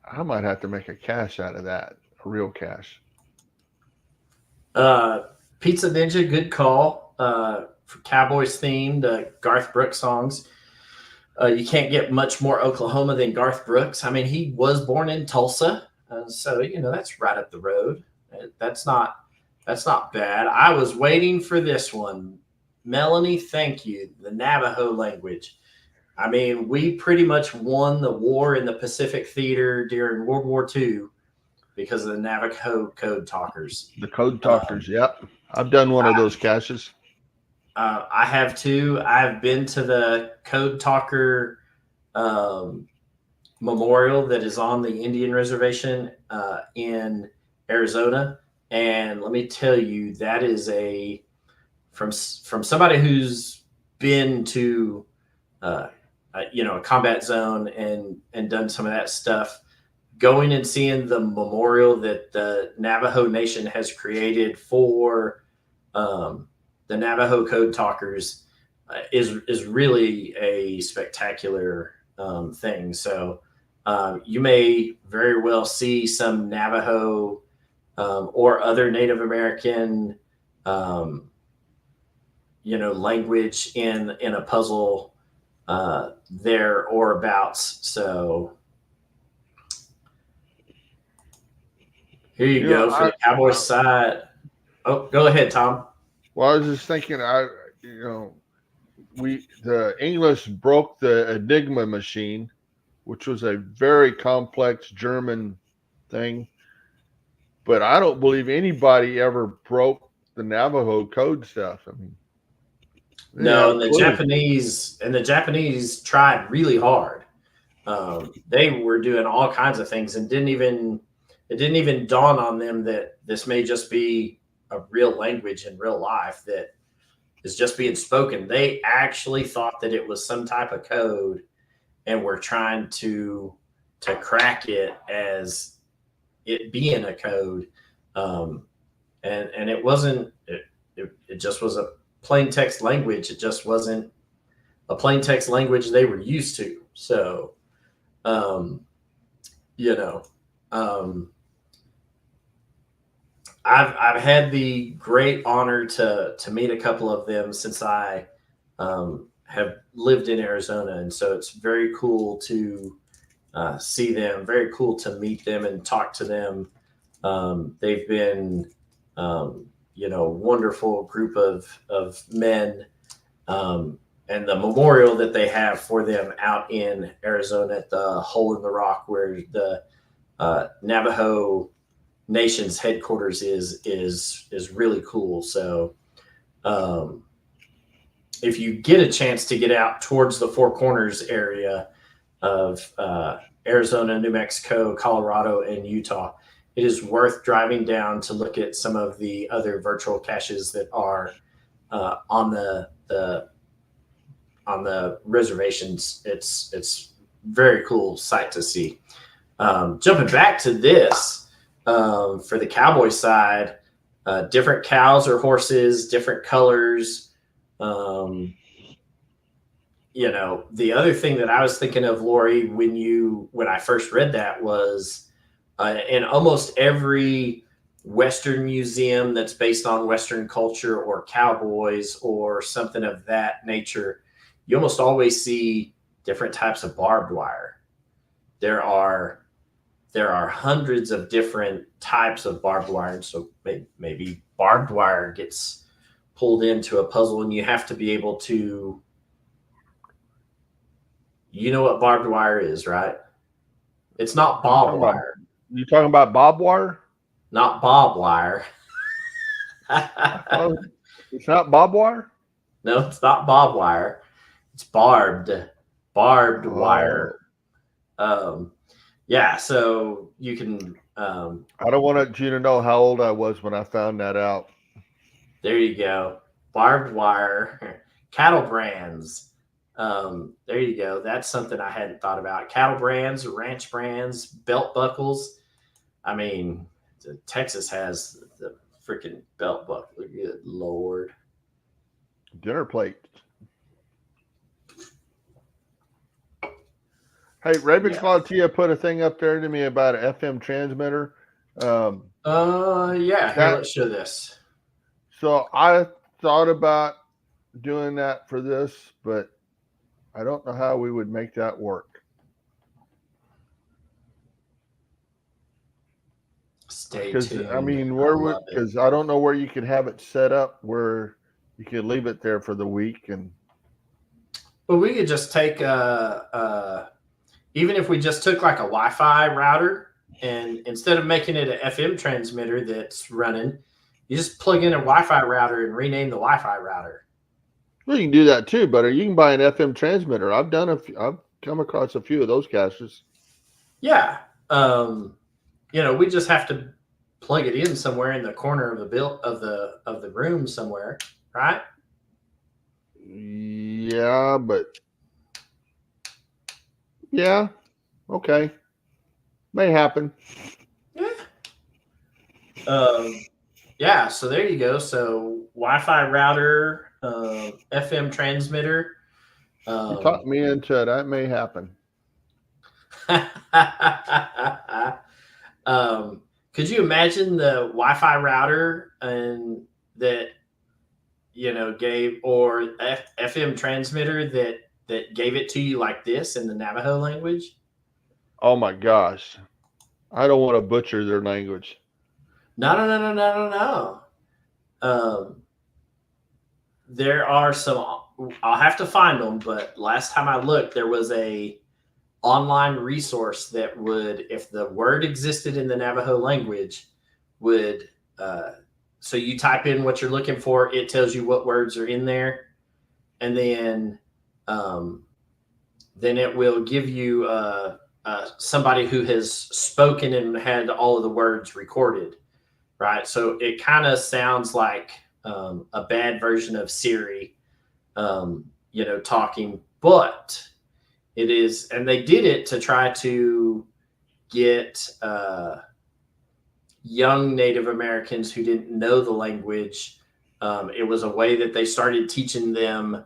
I might have to make a cache out of that, a real cache. Pizza Ninja, good call. For Cowboys themed Garth Brooks songs. You can't get much more Oklahoma than Garth Brooks. I mean, he was born in Tulsa, so that's right up the road. That's not bad. I was waiting for this one, Melanie. Thank you. The Navajo language. I mean, we pretty much won the war in the Pacific Theater during World War II because of the Navajo code talkers. The code talkers, yep. I've done one of those caches. I have too. I've been to the code talker memorial that is on the Indian reservation in Arizona. And let me tell you, that is from somebody who's been to a combat zone and done some of that stuff, going and seeing the memorial that the Navajo Nation has created for the Navajo code talkers is really a spectacular thing. So you may very well see some Navajo or other Native American language in a puzzle there or abouts. So here you go for the Cowboy side. Oh, go ahead, Tom. Well, I was just thinking, the English broke the Enigma machine, which was a very complex German thing, but I don't believe anybody ever broke the Navajo code stuff. I mean, no, and the Japanese tried really hard. They were doing all kinds of things, and it didn't even dawn on them that this may just be a real language in real life that is just being spoken. They actually thought that it was some type of code and were trying to crack it as it being a code. And it wasn't, it just was a plain text language. It just wasn't a plain text language they were used to. So, I've had the great honor to meet a couple of them since I have lived in Arizona, and so it's very cool to see them. Very cool to meet them and talk to them. They've been, wonderful group of men, and the memorial that they have for them out in Arizona at the Hole in the Rock, where the Navajo Nation's headquarters is really cool. So if you get a chance to get out towards the Four Corners area of Arizona, New Mexico, Colorado, and Utah, it is worth driving down to look at some of the other virtual caches that are on the reservations. It's very cool sight to see. Jumping back to this, for the cowboy side, different cows or horses, different colors. The other thing that I was thinking of, Lori, when I first read that was in almost every Western museum that's based on Western culture or cowboys or something of that nature, you almost always see different types of barbed wire. There are hundreds of different types of barbed wire. So maybe barbed wire gets pulled into a puzzle and you have to be able to, you know what barbed wire is, right? It's not bob wire. You talking about bob wire? Not bob wire. It's not bob wire? No, it's not bob wire. It's barbed wire. Yeah, so you can. I don't want you to know how old I was when I found that out. There you go. Barbed wire, cattle brands. There you go. That's something I hadn't thought about. Cattle brands, ranch brands, belt buckles. I mean, Texas has the freaking belt buckle. Good Lord. Dinner plate. Hey, Ravensclaw Tia put a thing up there to me about an FM transmitter. Yeah. Here, let's show this. So I thought about doing that for this, but I don't know how we would make that work. Stay tuned. I mean, because I don't know where you could have it set up where you could leave it there for the week. And well, we could just take even if we just took like a Wi-Fi router, and instead of making it an FM transmitter that's running, you just plug in a Wi-Fi router and rename the Wi-Fi router. Well, you can do that too, but you can buy an FM transmitter. I've come across a few of those caches. Yeah. We just have to plug it in somewhere in the corner of the room somewhere, right? Yeah, but yeah, okay, may happen. Yeah. So there you go. So Wi-Fi router, FM transmitter. You talked me into it. That may happen. Could you imagine the Wi-Fi router and that gave, or FM transmitter that gave it to you like this in the Navajo language? Oh my gosh, I don't want to butcher their language. No. There are some. I'll have to find them, but last time I looked, there was a online resource that would, if the word existed in the Navajo language, would so you type in what you're looking for, it tells you what words are in there, and then it will give you somebody who has spoken and had all of the words recorded, right? So it kind of sounds like a bad version of Siri, talking, but it is, and they did it to try to get young Native Americans who didn't know the language. It was a way that they started teaching them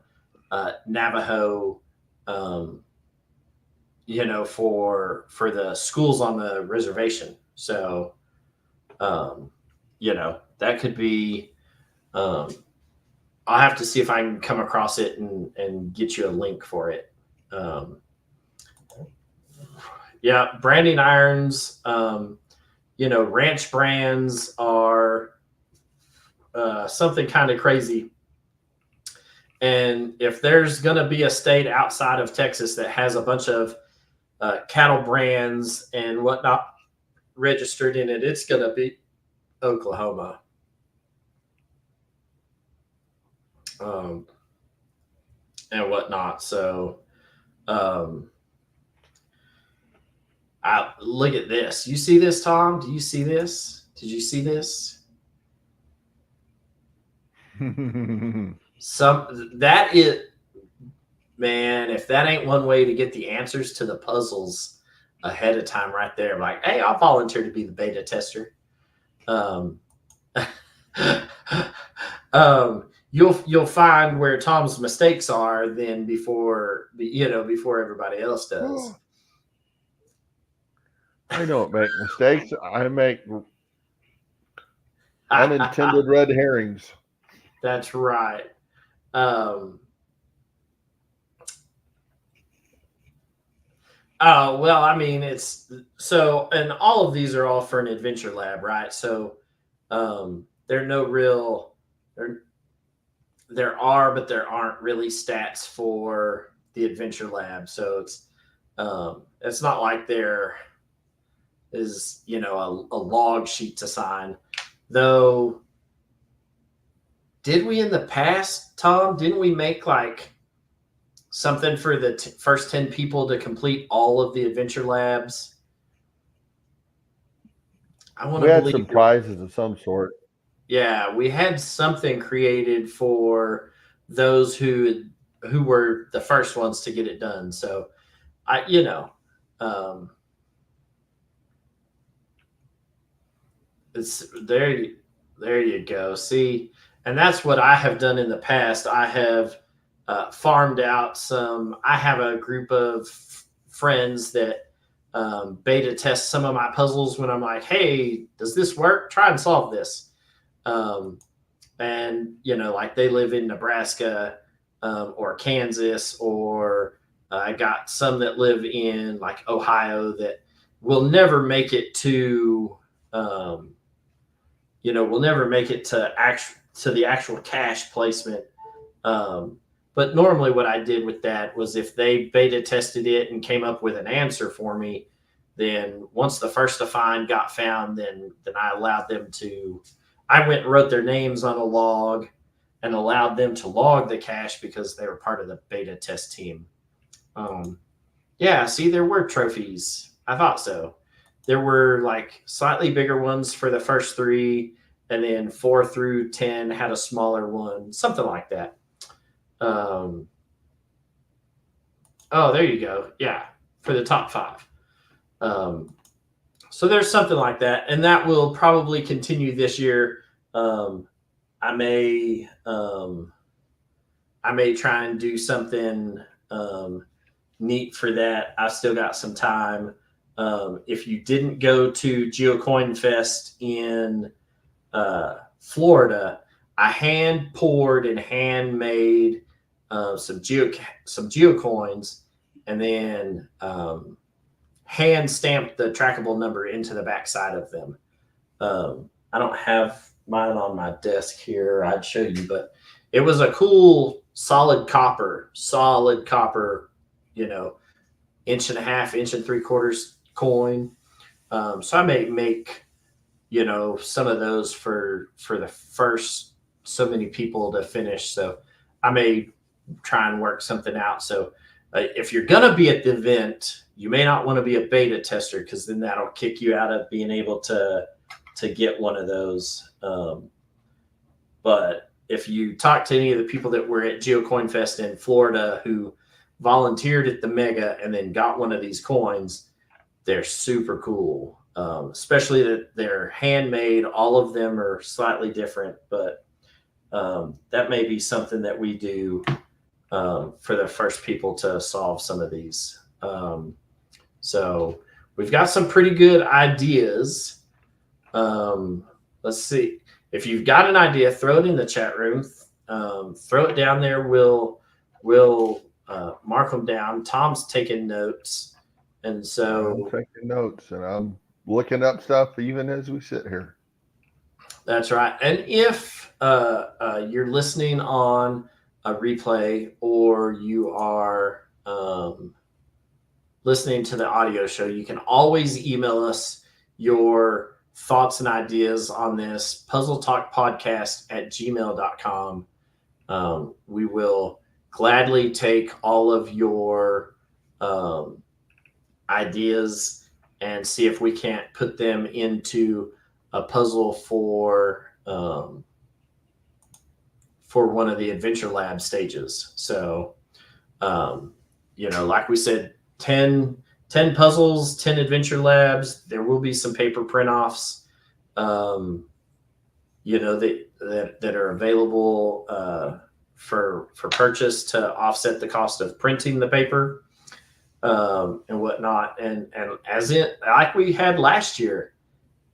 Navajo, for the schools on the reservation. So, that could be. I'll have to see if I can come across it and get you a link for it. Branding irons, ranch brands are something kind of crazy. And if there's going to be a state outside of Texas that has a bunch of cattle brands and whatnot registered in it, it's going to be Oklahoma. and whatnot. So, look at this. You see this, Tom? Do you see this? Did you see this? That is, man, if that ain't one way to get the answers to the puzzles ahead of time right there, like, hey, I'll volunteer to be the beta tester. You'll find where Tom's mistakes are then before everybody else does. I don't make mistakes. I make unintended red herrings. That's right. Oh, well, I mean, it's so, and all of these are all for an adventure lab, right? So, there are, but there aren't really stats for the adventure lab. So it's not like there is, a log sheet to sign. Though, did we in the past, Tom, didn't we make like something for the first 10 people to complete all of the adventure labs? We had some prizes of some sort. Yeah, we had something created for those who were the first ones to get it done. So it's there you go. See, and that's what I have done in the past. I have farmed out some. I have a group of friends that beta test some of my puzzles when I'm like, hey, does this work? Try and solve this. And like they live in Nebraska or Kansas, or I got some that live in like Ohio that will never make it to will never make it to the actual cache placement. But normally what I did with that was if they beta tested it and came up with an answer for me, then once the first to find got found, then I allowed them to. I went and wrote their names on a log and allowed them to log the cache because they were part of the beta test team. Yeah, see, there were trophies. I thought so. There were like slightly bigger ones for the first 3, and then 4 through 10 had a smaller one, something like that. Oh, there you go. Yeah, for the top 5. So there's something like that, and that will probably continue this year. I may try and do something neat for that. I've still got some time. If you didn't go to GeoCoinFest in Florida, I hand poured and handmade some geocoins, and then hand stamped the trackable number into the backside of them. I don't have mine on my desk here. I'd show you, but it was a cool solid copper, 1.5 inch, 1.75 coin. So I may make, some of those for the first so many people to finish. So I may try and work something out. So if you're going to be at the event, you may not want to be a beta tester, because then that'll kick you out of being able to get one of those. But if you talk to any of the people that were at GeoCoinFest in Florida who volunteered at the Mega and then got one of these coins, they're super cool. Especially that they're handmade. All of them are slightly different, but that may be something that we do for the first people to solve some of these. So we've got some pretty good ideas. Let's see. If you've got an idea, throw it in the chat room. Throw it down there. We'll mark them down. Tom's taking notes. And so I'm taking notes, and I'm looking up stuff even as we sit here. That's right. And if you're listening on a replay, or you are listening to the audio show, you can always email us your thoughts and ideas on this, puzzletalkpodcast@gmail.com. We will gladly take all of your ideas and see if we can't put them into a puzzle for one of the Adventure Lab stages. So, like we said, 10 puzzles, 10 Adventure Labs. There will be some paper print-offs, that are available for purchase to offset the cost of printing the paper and whatnot. And as like we had last year,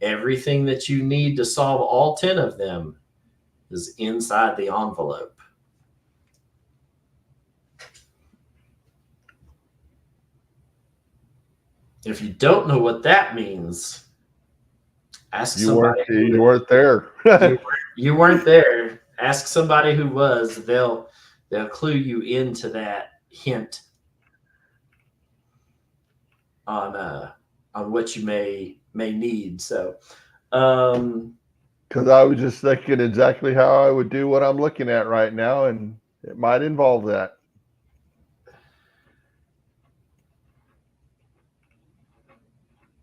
everything that you need to solve all 10 of them is inside the envelope. If you don't know what that means, ask somebody. You weren't there. You weren't there. Ask somebody who was. They'll clue you into that hint on what you may need. So, because I was just thinking exactly how I would do what I'm looking at right now, and it might involve that.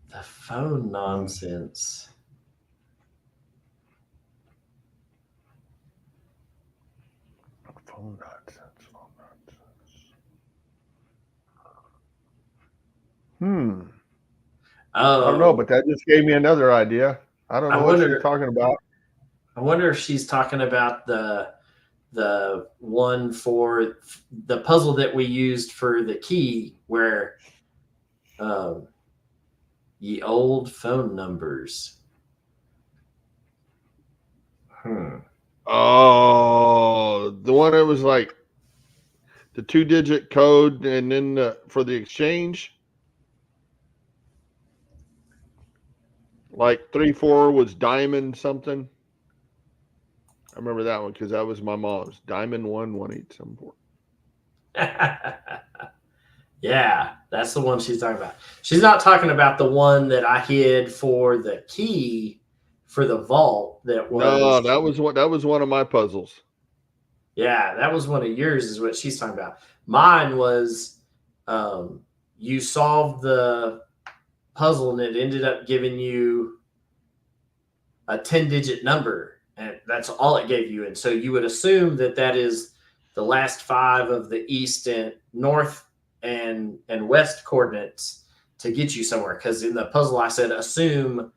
The phone nonsense. Phone nonsense. Oh, I don't know, but that just gave me another idea. I don't know what she's talking about. I wonder if she's talking about the one for the puzzle that we used for the key, where ye old phone numbers. Oh, the one that was like the 2-digit code, and then for the exchange, like 34 was diamond something. I remember that one because that was my mom's. Diamond 11874. Yeah, that's the one she's talking about. She's not talking about the one that I hid for the key for the vault. That was one of my puzzles. Yeah, that was one of yours, is what she's talking about. Mine was you solved the puzzle and it ended up giving you a 10-digit number, and that's all it gave you. And so you would assume that is the last 5 of the east and north and west coordinates to get you somewhere. Because in the puzzle I said assume,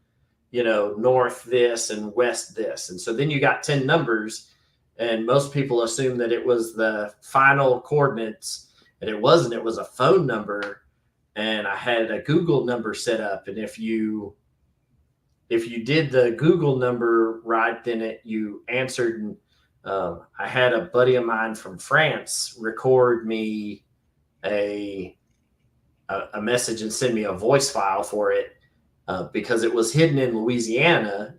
north this and west this. And so then you got 10 numbers, and most people assume that it was the final coordinates, and it wasn't. It was a phone number, and I had a Google number set up. And if you did the Google number right, then you answered. And I had a buddy of mine from France record me a message and send me a voice file for it because it was hidden in Louisiana.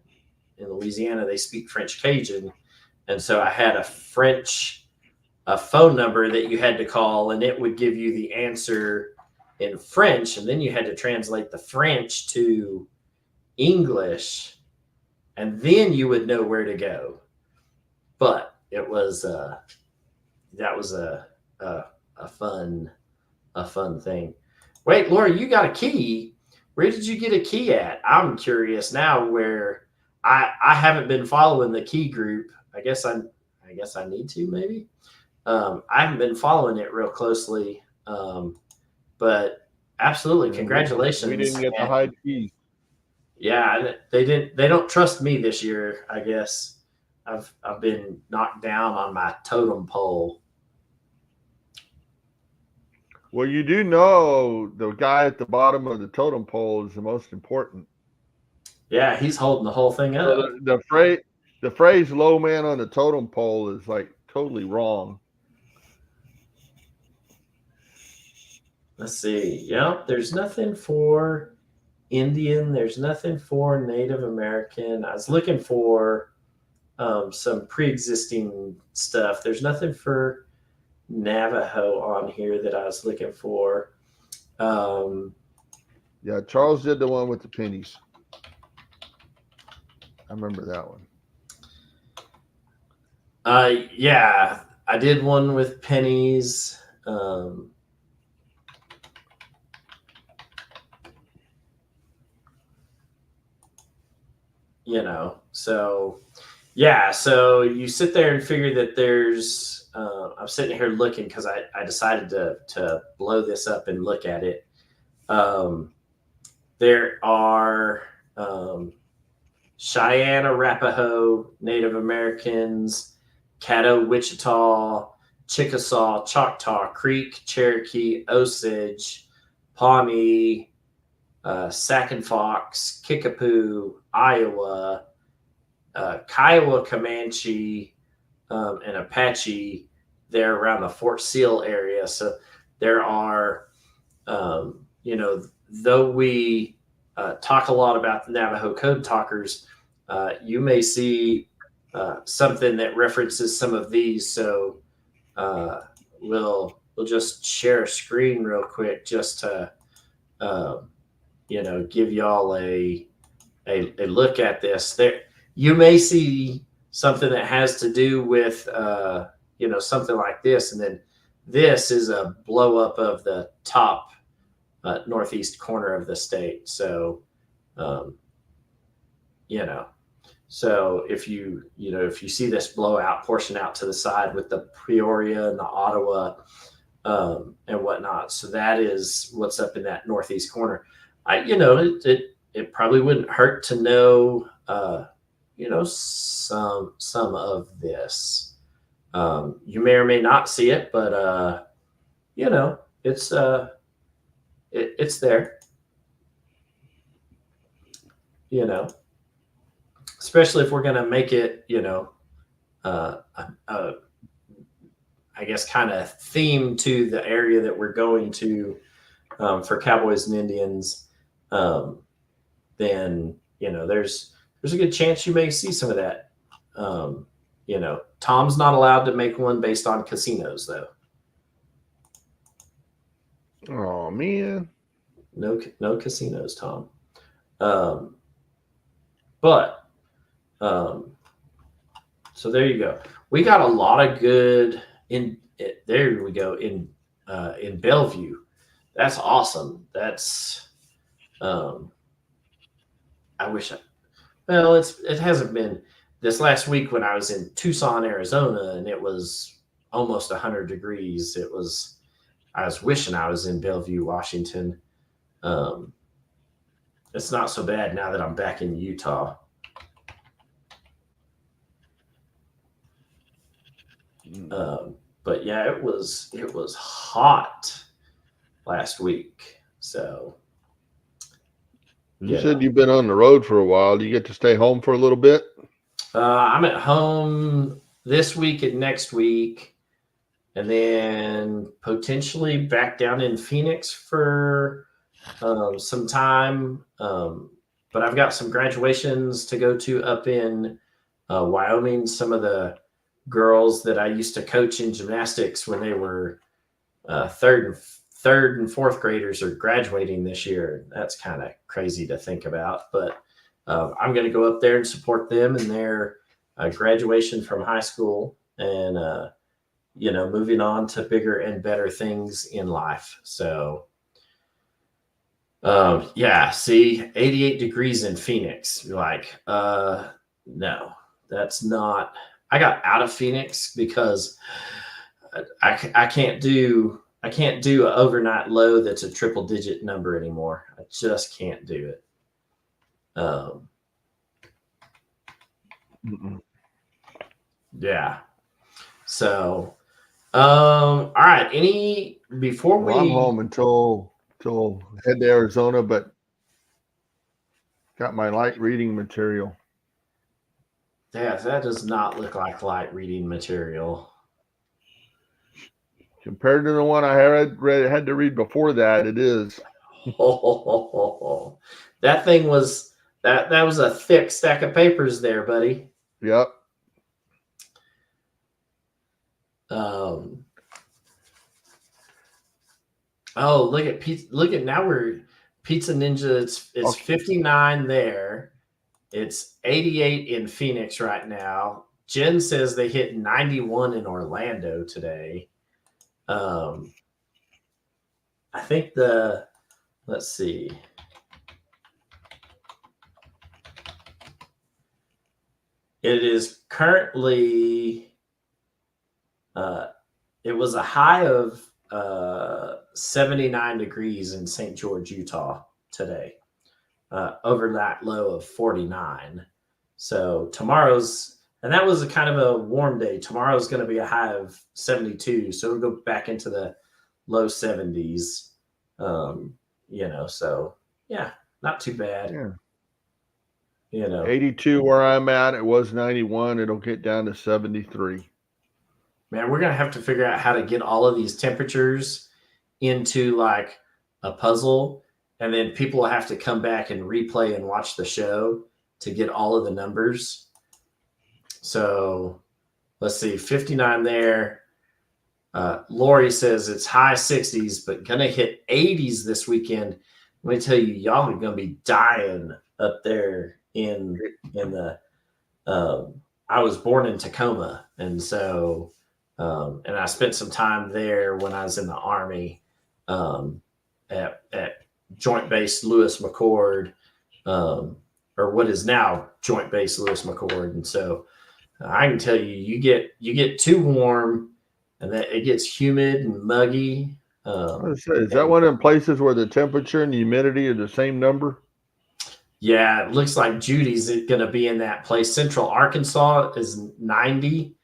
In Louisiana, they speak French Cajun. And so I had a phone number that you had to call, and it would give you the answer in French. And then you had to translate the French to English, and then you would know where to go. But it was that was a fun thing. Wait, Laura, you got a key. Where did you get a key at? I'm curious now. Where I haven't been following the key group. I guess I need to, maybe. I haven't been following it real closely, but absolutely, congratulations. We didn't get the hide keys. Yeah, they didn't. They don't trust me this year, I guess. I've been knocked down on my totem pole. Well, you do know the guy at the bottom of the totem pole is the most important. Yeah, he's holding the whole thing up. So the phrase "low man on the totem pole" is like totally wrong. Let's see. Yep, there's nothing for Indian. There's nothing for Native American. I was looking for some pre-existing stuff. There's nothing for Navajo on here that I was looking for. Yeah, Charles did the one with the pennies. I remember that one. Yeah. I did one with pennies. So yeah, so you sit there and figure that there's, I'm sitting here looking because I decided to blow this up and look at it. There are Cheyenne, Arapaho, Native Americans, Caddo, Wichita, Chickasaw, Choctaw, Creek, Cherokee, Osage, Pawnee, Sac and Fox, Kickapoo, Iowa, Kiowa, Comanche, and Apache there around the Fort Sill area. So there are, though we talk a lot about the Navajo Code Talkers, you may see something that references some of these. So we'll just share a screen real quick just to give y'all a look at this. There, you may see something that has to do with something like this, and then this is a blow up of the top northeast corner of the state. So so if you see this blowout portion out to the side with the Peoria and the Ottawa and whatnot, so that is what's up in that northeast corner. It probably wouldn't hurt to know some of this. You may or may not see it, but it's there. Especially if we're going to make it, I guess kind of theme to the area that we're going to for Cowboys and Indians, then there's a good chance you may see some of that. Tom's not allowed to make one based on casinos, though. Oh man, no casinos, Tom. But so there you go. We got a lot of good there we go in Bellevue. That's awesome. That's I wish it hasn't been this last week when I was in Tucson, Arizona, and it was almost 100 degrees. I was wishing I was in Bellevue, Washington. It's not so bad now that I'm back in Utah. But yeah, it was hot last week. So you said you've been on the road for a while. Do you get to stay home for a little bit? I'm at home this week and next week, and then potentially back down in Phoenix for some time. But I've got some graduations to go to up in Wyoming. Some of the girls that I used to coach in gymnastics when they were third and fourth graders are graduating this year. That's kind of crazy to think about, but I'm going to go up there and support them in their graduation from high school and, moving on to bigger and better things in life. So, see, 88 degrees in Phoenix. You're like, no, that's not. I got out of Phoenix because I can't do an overnight low that's a triple digit number anymore. I just can't do it. Yeah. So, all right. I'm home until head to Arizona, but got my light reading material. Yeah, that does not look like light reading material. Compared to the one I had to read before that, it is. That thing was that was a thick stack of papers there, buddy. Yep. Look at now we're Pizza Ninja. It's okay. 59 there. It's 88 in Phoenix right now. Jen says they hit 91 in Orlando today. I think let's see. It is currently, it was a high of 79 degrees in St. George, Utah today, over that low of 49. So tomorrow's, and that was a kind of a warm day. Tomorrow's going to be a high of 72. So it'll go back into the low 70s, so yeah, not too bad. Yeah. 82 where I'm at. It was 91. It'll get down to 73. Man, we're going to have to figure out how to get all of these temperatures into like a puzzle, and then people will have to come back and replay and watch the show to get all of the numbers. So let's see, 59 there. Lori says it's high 60s, but going to hit 80s this weekend. Let me tell you, y'all are going to be dying up there in the I was born in Tacoma, and so and I spent some time there when I was in the Army at Joint Base Lewis McChord, or what is now Joint Base Lewis McChord. And so I can tell you, you get too warm, and that it gets humid and muggy. Is that one of them places where the temperature and the humidity are the same number? Yeah, it looks like Judy's going to be in that place. Central Arkansas is 90.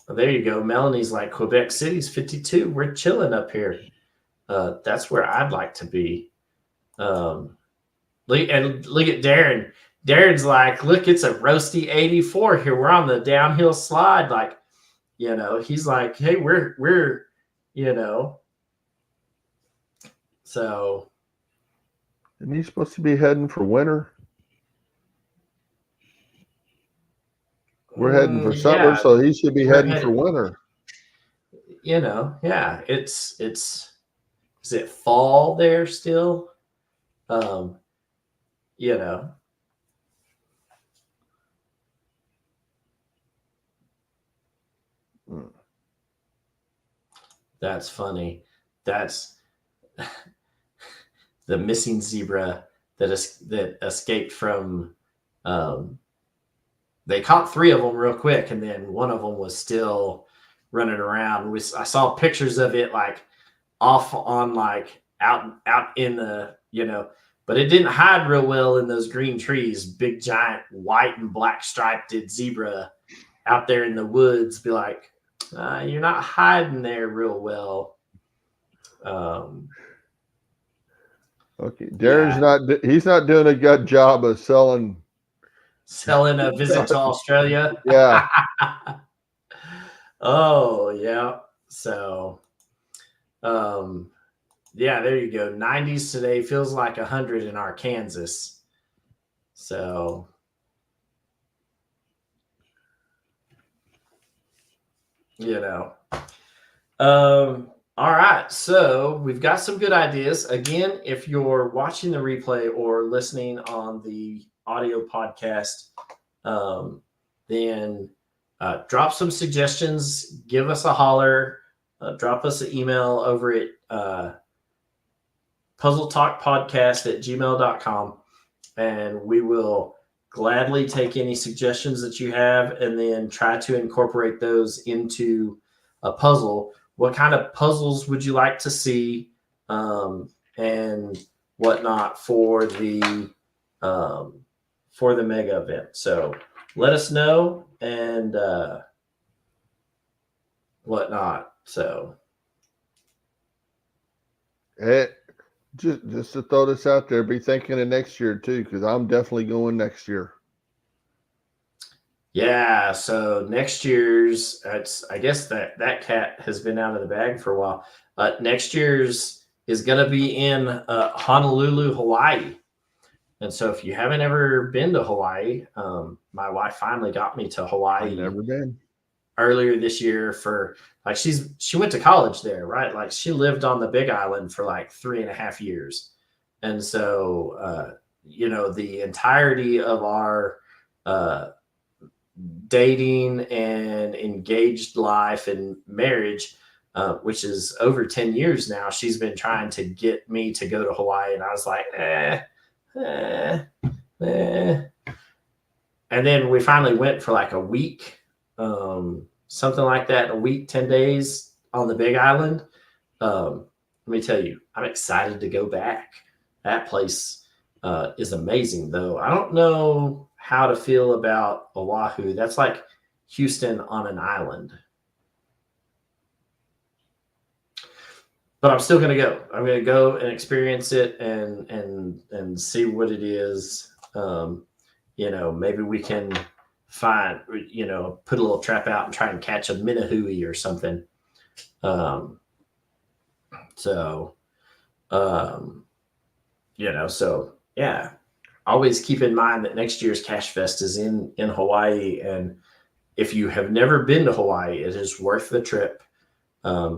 There you go. Melanie's like, Quebec City's 52. We're chilling up here. That's where I'd like to be. Look at Darren. Darren's like, look, it's a roasty 84 here. We're on the downhill slide. Like, he's like, hey, we're so. Isn't he supposed to be heading for winter? We're heading for summer, so he should be heading for winter. Yeah. It's is it fall there still? That's funny. That's the missing zebra that escaped from. They caught 3 of them real quick, and then one of them was still running around. I saw pictures of it like off on like out in the but it didn't hide real well in those green trees. Big giant white and black striped zebra out there in the woods. Be like, you're not hiding there real well. Okay, Darren's he's not doing a good job of selling a visit to Australia. Yeah. Oh yeah. So, yeah, there you go. 90s today, feels like 100 in Arkansas. So, all right. So we've got some good ideas. Again, if you're watching the replay or listening on the audio podcast, then drop some suggestions, give us a holler, drop us an email over at puzzletalkpodcast@gmail.com, and we will gladly take any suggestions that you have and then try to incorporate those into a puzzle. What kind of puzzles would you like to see, and whatnot for the mega event? So let us know and whatnot. So just to throw this out there, be thinking of next year too, because I'm definitely going next year. Yeah, so next year's, I guess that cat has been out of the bag for a while. Next year's is going to be in Honolulu, Hawaii. And so if you haven't ever been to Hawaii, my wife finally got me to Hawaii. I've never been. Earlier this year for like, she went to college there, right? Like she lived on the Big Island for like 3.5 years. And so the entirety of our dating and engaged life and marriage, which is over 10 years now, she's been trying to get me to go to Hawaii. And I was like, And then we finally went for like a week, something like that, a week, 10 days on the Big Island. Let me tell you, I'm excited to go back. That place is amazing, though. I don't know how to feel about Oahu. That's like Houston on an island. But I'm still going to go. I'm going to go and experience it and see what it is. Maybe we can find, put a little trap out and try and catch a minahui or something. Yeah. Always keep in mind that next year's CacheFest is in Hawaii. And if you have never been to Hawaii, it is worth the trip.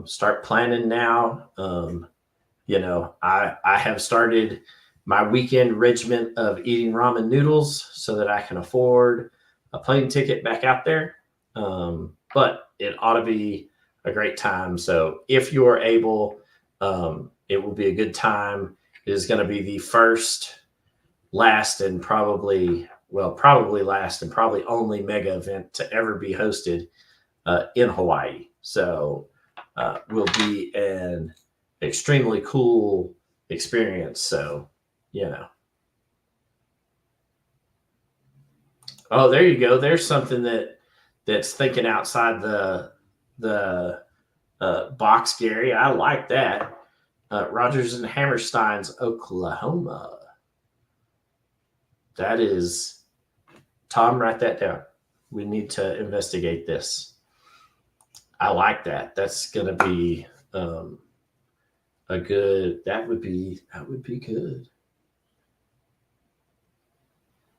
Start planning now. I have started my weekend regimen of eating ramen noodles so that I can afford a plane ticket back out there. But it ought to be a great time. So if you are able, it will be a good time. It is going to be the first, last, and probably last and probably only mega event to ever be hosted in Hawaii. So will be an extremely cool experience. So, Oh, there you go. There's something that's thinking outside the box, Gary. I like that. Rogers and Hammerstein's Oklahoma. That is, Tom, write that down. We need to investigate this. I like that. That's going to be that would be good.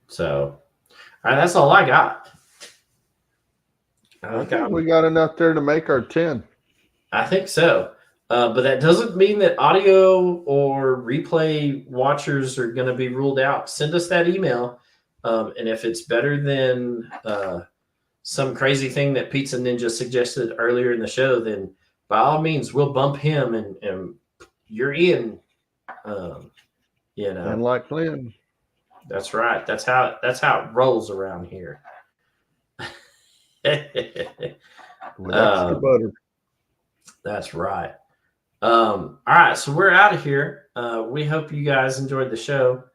So, all right, that's all I got. I think we got enough there to make our 10. I think so. But that doesn't mean that audio or replay watchers are going to be ruled out. Send us that email. And if it's better than some crazy thing that Pizza Ninja suggested earlier in the show, then by all means, we'll bump him and you're in. And like Lynn. That's right. That's how it rolls around here. With extra butter. That's right. All right, so we're out of here. We hope you guys enjoyed the show.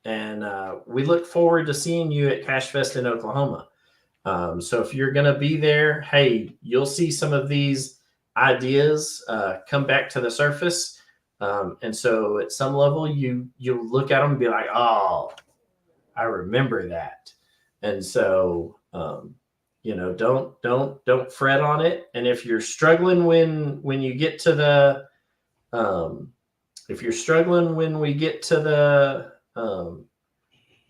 And we look forward to seeing you at CacheFest in Oklahoma. So if you're going to be there, hey, you'll see some of these ideas come back to the surface. And so at some level, you look at them and be like, oh, I remember that. And so, don't fret on it. And if you're struggling when you get to the, when we get to the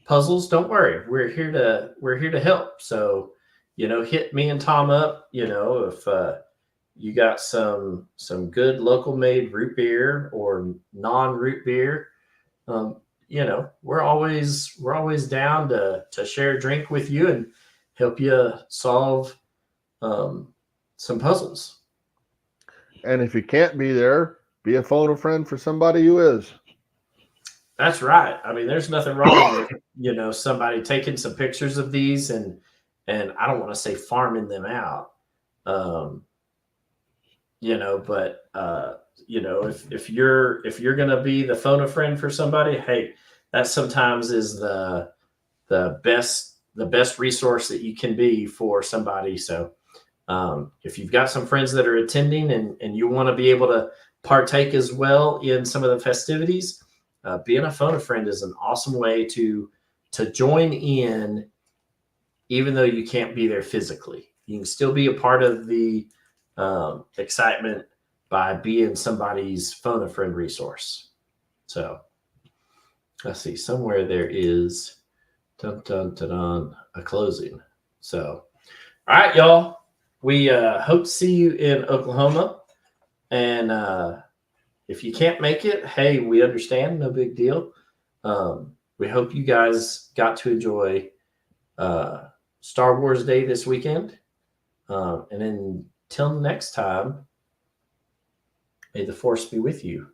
puzzles, don't worry. We're here to help. So, hit me and Tom up, if you got some good local made root beer or non-root beer, we're always down to share a drink with you and help you solve some puzzles. And if you can't be there, be a phone a friend for somebody who is. That's right. I mean, there's nothing wrong with, somebody taking some pictures of these and I don't want to say farming them out. If you're going to be the phone a friend for somebody, hey, that sometimes is the best resource that you can be for somebody. So if you've got some friends that are attending and you want to be able to partake as well in some of the festivities, being a phone a friend is an awesome way to join in, even though you can't be there physically. You can still be a part of the excitement by being somebody's phone a friend resource. So let's see, somewhere there is a closing. So, all right, y'all, we hope to see you in Oklahoma. And if you can't make it, hey, we understand, no big deal. We hope you guys got to enjoy Star Wars Day this weekend. And until next time, may the Force be with you.